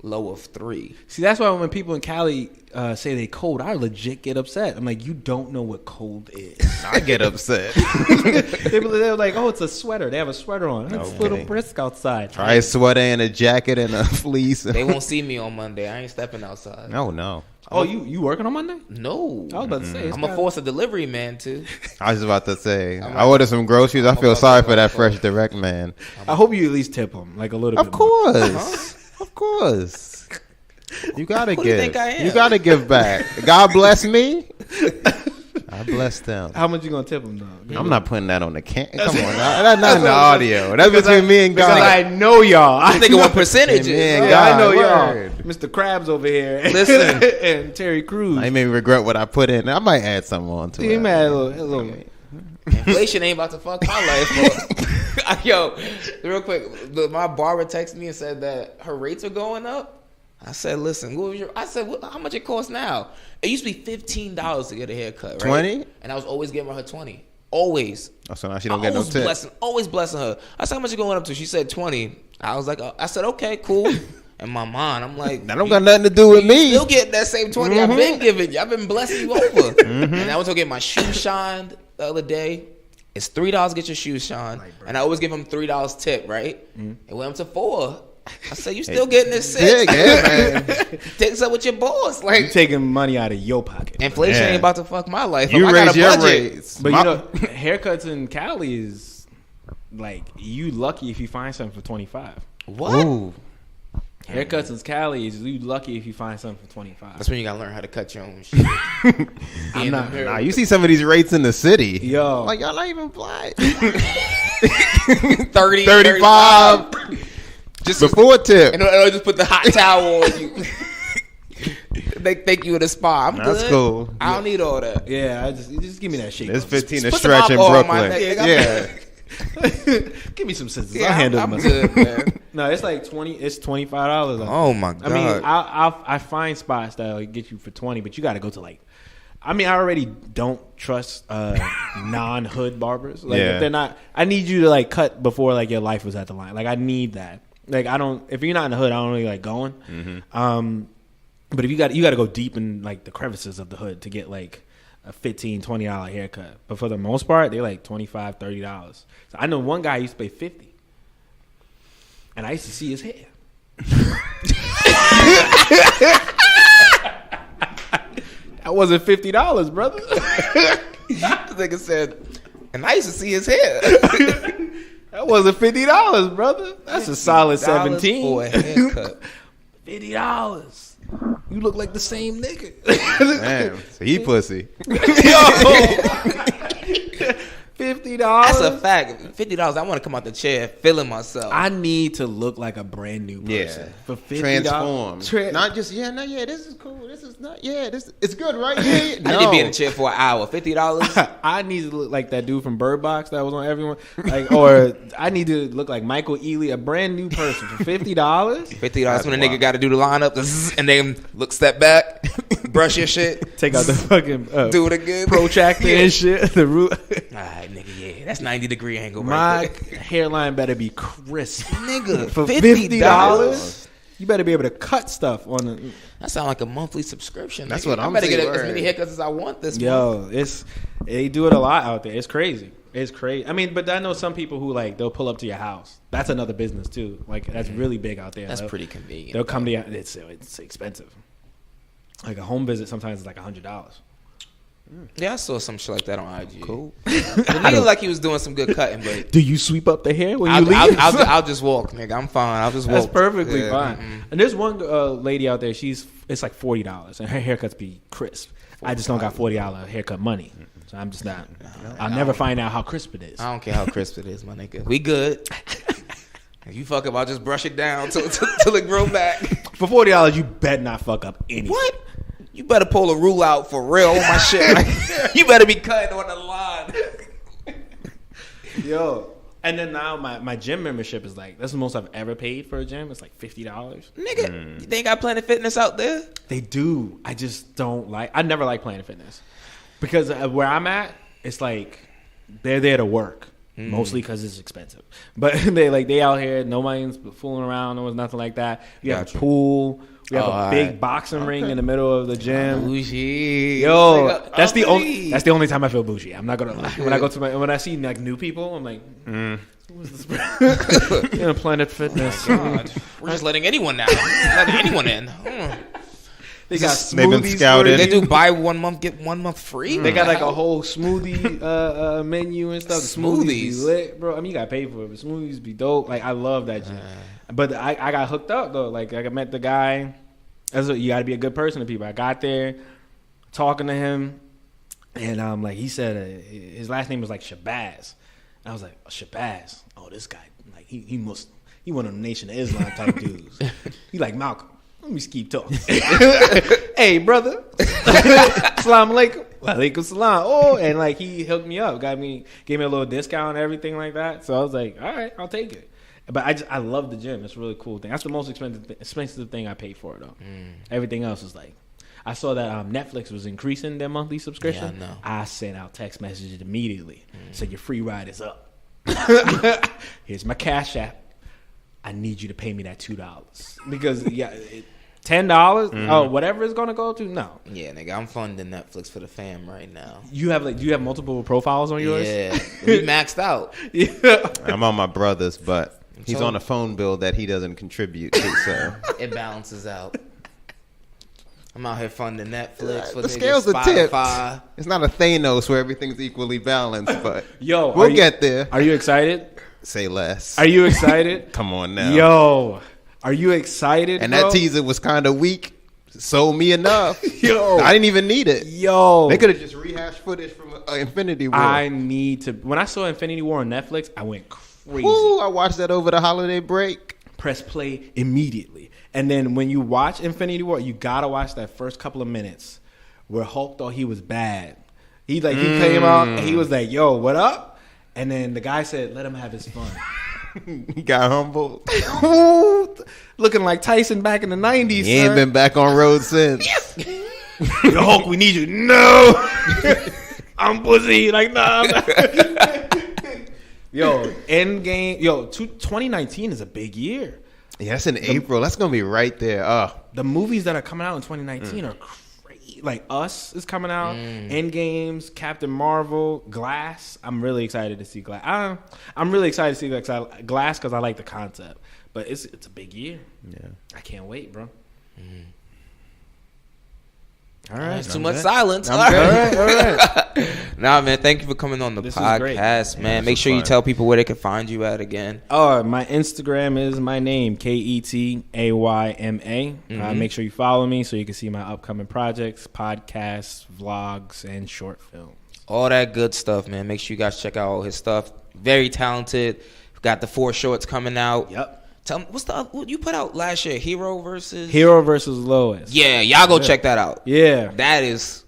low of 3. See, that's why when people in Cali say they cold, I legit get upset. I'm like, you don't know what cold is. I get upset. They're like, oh, it's a sweater. They have a sweater on. It's a little brisk outside. Try a sweater and a jacket and a fleece. They won't see me on Monday. I ain't stepping outside. No. Oh, you working on Monday? No. I was about to say. I'm a force of delivery man, too. I was about to say. I ordered some groceries. I feel sorry for that Fresh Direct man. I hope you at least tip him, like a little bit. Of course. Of course. You gotta give. Who do you think I am? You gotta give back. God bless me. I bless them. How much you gonna tip him though? I'm not putting that on the Come on, that's not in the audio. That's between me and God. Because I know y'all. I think what percentages. I know y'all. Mr. Krabs over here. Listen, and Terry Crews. I may regret what I put in. I might add something on to it. You might add a little. Inflation ain't about to fuck my life up. Yo, real quick, my barber texted me and said that her rates are going up. I said, listen, how much it costs now? It used to be $15 to get a haircut, right? 20? And I was always giving her 20. Always. Oh, so now she don't get no tip. Always blessing her. I said, how much you going up to? She said 20. I was like, I said, okay, cool. In my mind, I'm like, that don't got nothing to do with me. You'll get that same 20 I've been giving you. I've been blessing you over. And I went to get my shoe shined the other day. It's $3 get your shoes, Sean, and I always give him $3 tip, right? It went up to $4. I said, you still getting this $6? Yeah, man. Takes up with your boss, You like taking money out of your pocket. inflation Yeah. ain't about to fuck my life. You I got raise a your budget. rates. But you know, haircuts in Cali is like you lucky if you find something for $25. What? Ooh. Haircuts in Cali is you lucky if you find something for $25. That's when you gotta learn how to cut your own shit. I'm not. Nah, you see some of these rates in the city. Yo. Like, y'all not even black. 30, 35. Just Before tip. and I'll just put the hot towel on you. They think you in a spa. I'm That's good. cool. I don't need all that. Yeah, just give me that shit. There's 15 to Put some stretch in alcohol on my Brooklyn. neck. Yeah. Give me some scissors. Yeah, I'll handle I'm myself. good, man. No, it's like 20. It's $25. Oh my god. I mean, I find spots that'll get you for 20, but you got to go to like. I mean, I already don't trust non-hood barbers. Like, Yeah. if they're not, I need you to like cut before like your life was at the line. Like, I need that. Like, I don't. If you're not in the hood, I don't really like going. But if you got to go deep in like the crevices of the hood to get like a $15, $20 haircut. But for the most part, they like $25, $30. So I know one guy used to pay $50, and I used to see his hair. That wasn't $50, brother. This nigga said, and I used to see his hair. That wasn't $50, brother. That's a solid $17 $17 for a haircut. $50. You look like the same nigga. Damn. So he pussy. $50. That's a fact. $50. I want to come out the chair feeling myself. I need to look like a brand new person. Yeah. For $50. Transform. Not just, this is cool. This is not, it's good, right? Yeah. I need to be in the chair for an hour. $50. I need to look like that dude from Bird Box that was on everyone. Like, or I need to look like Michael Ealy, a brand new person for $50. $50 when a nigga got to do the lineup and then step back, brush your shit, Take out the fucking do it again, protractor and shit. The root. All right, nigga, yeah, that's 90-degree angle My right there. hairline better be crisp, Nigga, for $50. $50. You better be able to cut stuff on the. That sound like a monthly subscription. That's nigga. what I'm I better get saying, as many haircuts as I want this month. Yo, they do it a lot out there. It's crazy. It's crazy. I mean, but I know some people who like they'll pull up to your house. That's another business too. Like that's really big out there. That's pretty convenient. They'll come to your. It's expensive. Like a home visit sometimes is like $100. Yeah, I saw some shit like that on IG. Cool. The nigga looked like he was doing some good cutting, but Do you sweep up the hair when you leave? I'll just walk, nigga. I'm fine. I'll just walk. That's perfectly Yeah, fine. And there's one lady out there. It's like $40, and her haircuts be crisp. I just don't got $40 haircut money, so I'm just not. I'll never find out how crisp it is. I don't care how crisp it is, my nigga. We good. If you fuck up, I'll just brush it down till it grow back. For $40, you bet not fuck up anything. What? You better pull a rule out for real on my shit. Like, you better be cutting on the line. Yo. And then now my gym membership is like, that's the most I've ever paid for a gym. It's like $50. Nigga, they ain't got Planet Fitness out there? They do. I just don't like. I never like Planet Fitness because where I'm at, it's like they're there to work mostly because it's expensive. But they out here. Nobody's fooling around. No one's nothing like that. We have a pool. We have a big boxing ring in the middle of the gym. Bougie. Yo, that's the only time I feel bougie. I'm not gonna lie. When I see like new people, I'm like, who's this? Planet Fitness. God. We're just letting anyone now. Letting anyone in. They got They've been smoothies scouted. for They you. do buy 1 month, get 1 month free? They got like a whole smoothie menu and stuff. The smoothies be Smoothies. lit, bro. I mean, you gotta pay for it, but smoothies be dope. Like, I love that shit. But I got hooked up though. Like I met the guy. You gotta be a good person to people. I got there, talking to him, and like he said, his last name was like Shabazz. I was like, Shabazz. Oh, this guy, like he Muslim. He one of the Nation of Islam type dudes. He like Malcolm. Let me just keep talking. Hey, brother. Assalamu alaikum. Wa alaikum salam. Oh, and like he hooked me up, gave me a little discount and everything like that. So I was like, all right, I'll take it. But I love the gym. It's a really cool thing. That's the most expensive thing I pay for though. Everything else is like, I saw that Netflix was increasing their monthly subscription. Yeah, I know. I sent out text messages immediately. Said your free ride is up. Here's my Cash App. I need you to pay me that $2 because $10? Oh, whatever it's gonna go to. No, Yeah, nigga, I'm funding Netflix for the fam right now. you have do you have multiple profiles on yours? Yeah, we maxed out. Yeah. I'm on my brother's, but he's So- on a phone bill that he doesn't contribute to. So It balances out. I'm out here funding Netflix for the niggas, scales are tipped. Spotify. It's not a Thanos where everything's equally balanced, but Yo, we'll get there. Are you excited? Say less. Are you excited? Come on now. Yo, are you excited? And bro? that teaser was kind of weak. Sold me enough. Yo. I didn't even need it. Yo, They could have just rehashed footage from Infinity War. I need to. When I saw Infinity War on Netflix, I went crazy. Woo, I watched that over the holiday break. Press play immediately, and then when you watch Infinity War, you gotta watch that first couple of minutes where Hulk thought he was bad. He came out and he was like, "Yo, what up?" And then the guy said, "Let him have his fun." He got humbled. Looking like Tyson back in the 90s. He ain't been back on road since. Yo, Hulk, we need you. No, I'm pussy. Like, nah. Yo, Endgame. Yo, 2019 is a big year. Yeah, that's in April. That's gonna be right there. The movies that are coming out in 2019 are crazy. Like Us is coming out. Endgames, Captain Marvel, Glass. I'm really excited to see Glass. I'm really excited to see Glass because I like the concept. But it's a big year. Yeah. I can't wait, bro. All All right, right, too I'm much good. silence. I'm good. All right. Nah, man, thank you for coming on the This was great. podcast, man. this Make was sure you fun. tell people where they can find you at again. Oh, my Instagram is my name, Ketayma. Make sure you follow me so you can see my upcoming projects, podcasts, vlogs, and short films. All that good stuff, man. Make sure you guys check out all his stuff. Very talented. Got the 4 shorts coming out. Yep. Tell me, what you put out last year? Hero versus Lois. Yeah, y'all go check that out. Yeah. That's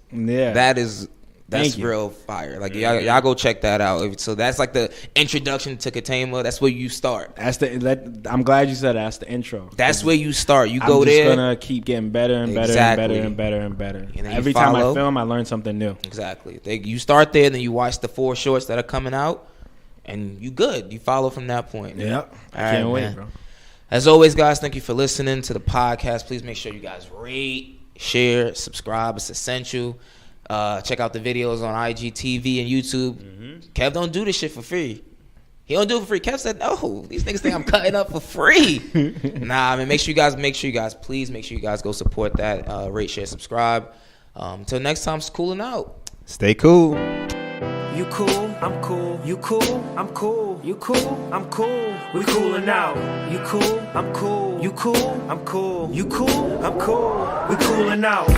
Thank you. real fire. Like y'all go check that out. So that's like the introduction to Ketayma. That's where you start. I'm glad you said that. That's the intro. That's where you start. You I'm go just there. gonna keep getting better and better Exactly. and better and better and better. And then you Every time I follow. film, I learn something new. Exactly. You start there, then you watch the 4 shorts that are coming out, and you good. You follow from that point. Yep. I All can't right, wait, man. bro. As always, guys, thank you for listening to the podcast. Please make sure you guys rate, share, subscribe. It's essential. Check out the videos on IGTV and YouTube. Kev don't do this shit for free. He don't do it for free. Kev said, no, these niggas think I'm cutting up for free. Nah, I mean, make sure you guys, please make sure you guys go support that. Rate, share, subscribe. Until next time, it's cooling out. Stay cool. You cool, I'm cool. You cool, I'm cool. You cool, I'm cool. We coolin' out. You cool, I'm cool. You cool, I'm cool. You cool, I'm cool. We coolin' out.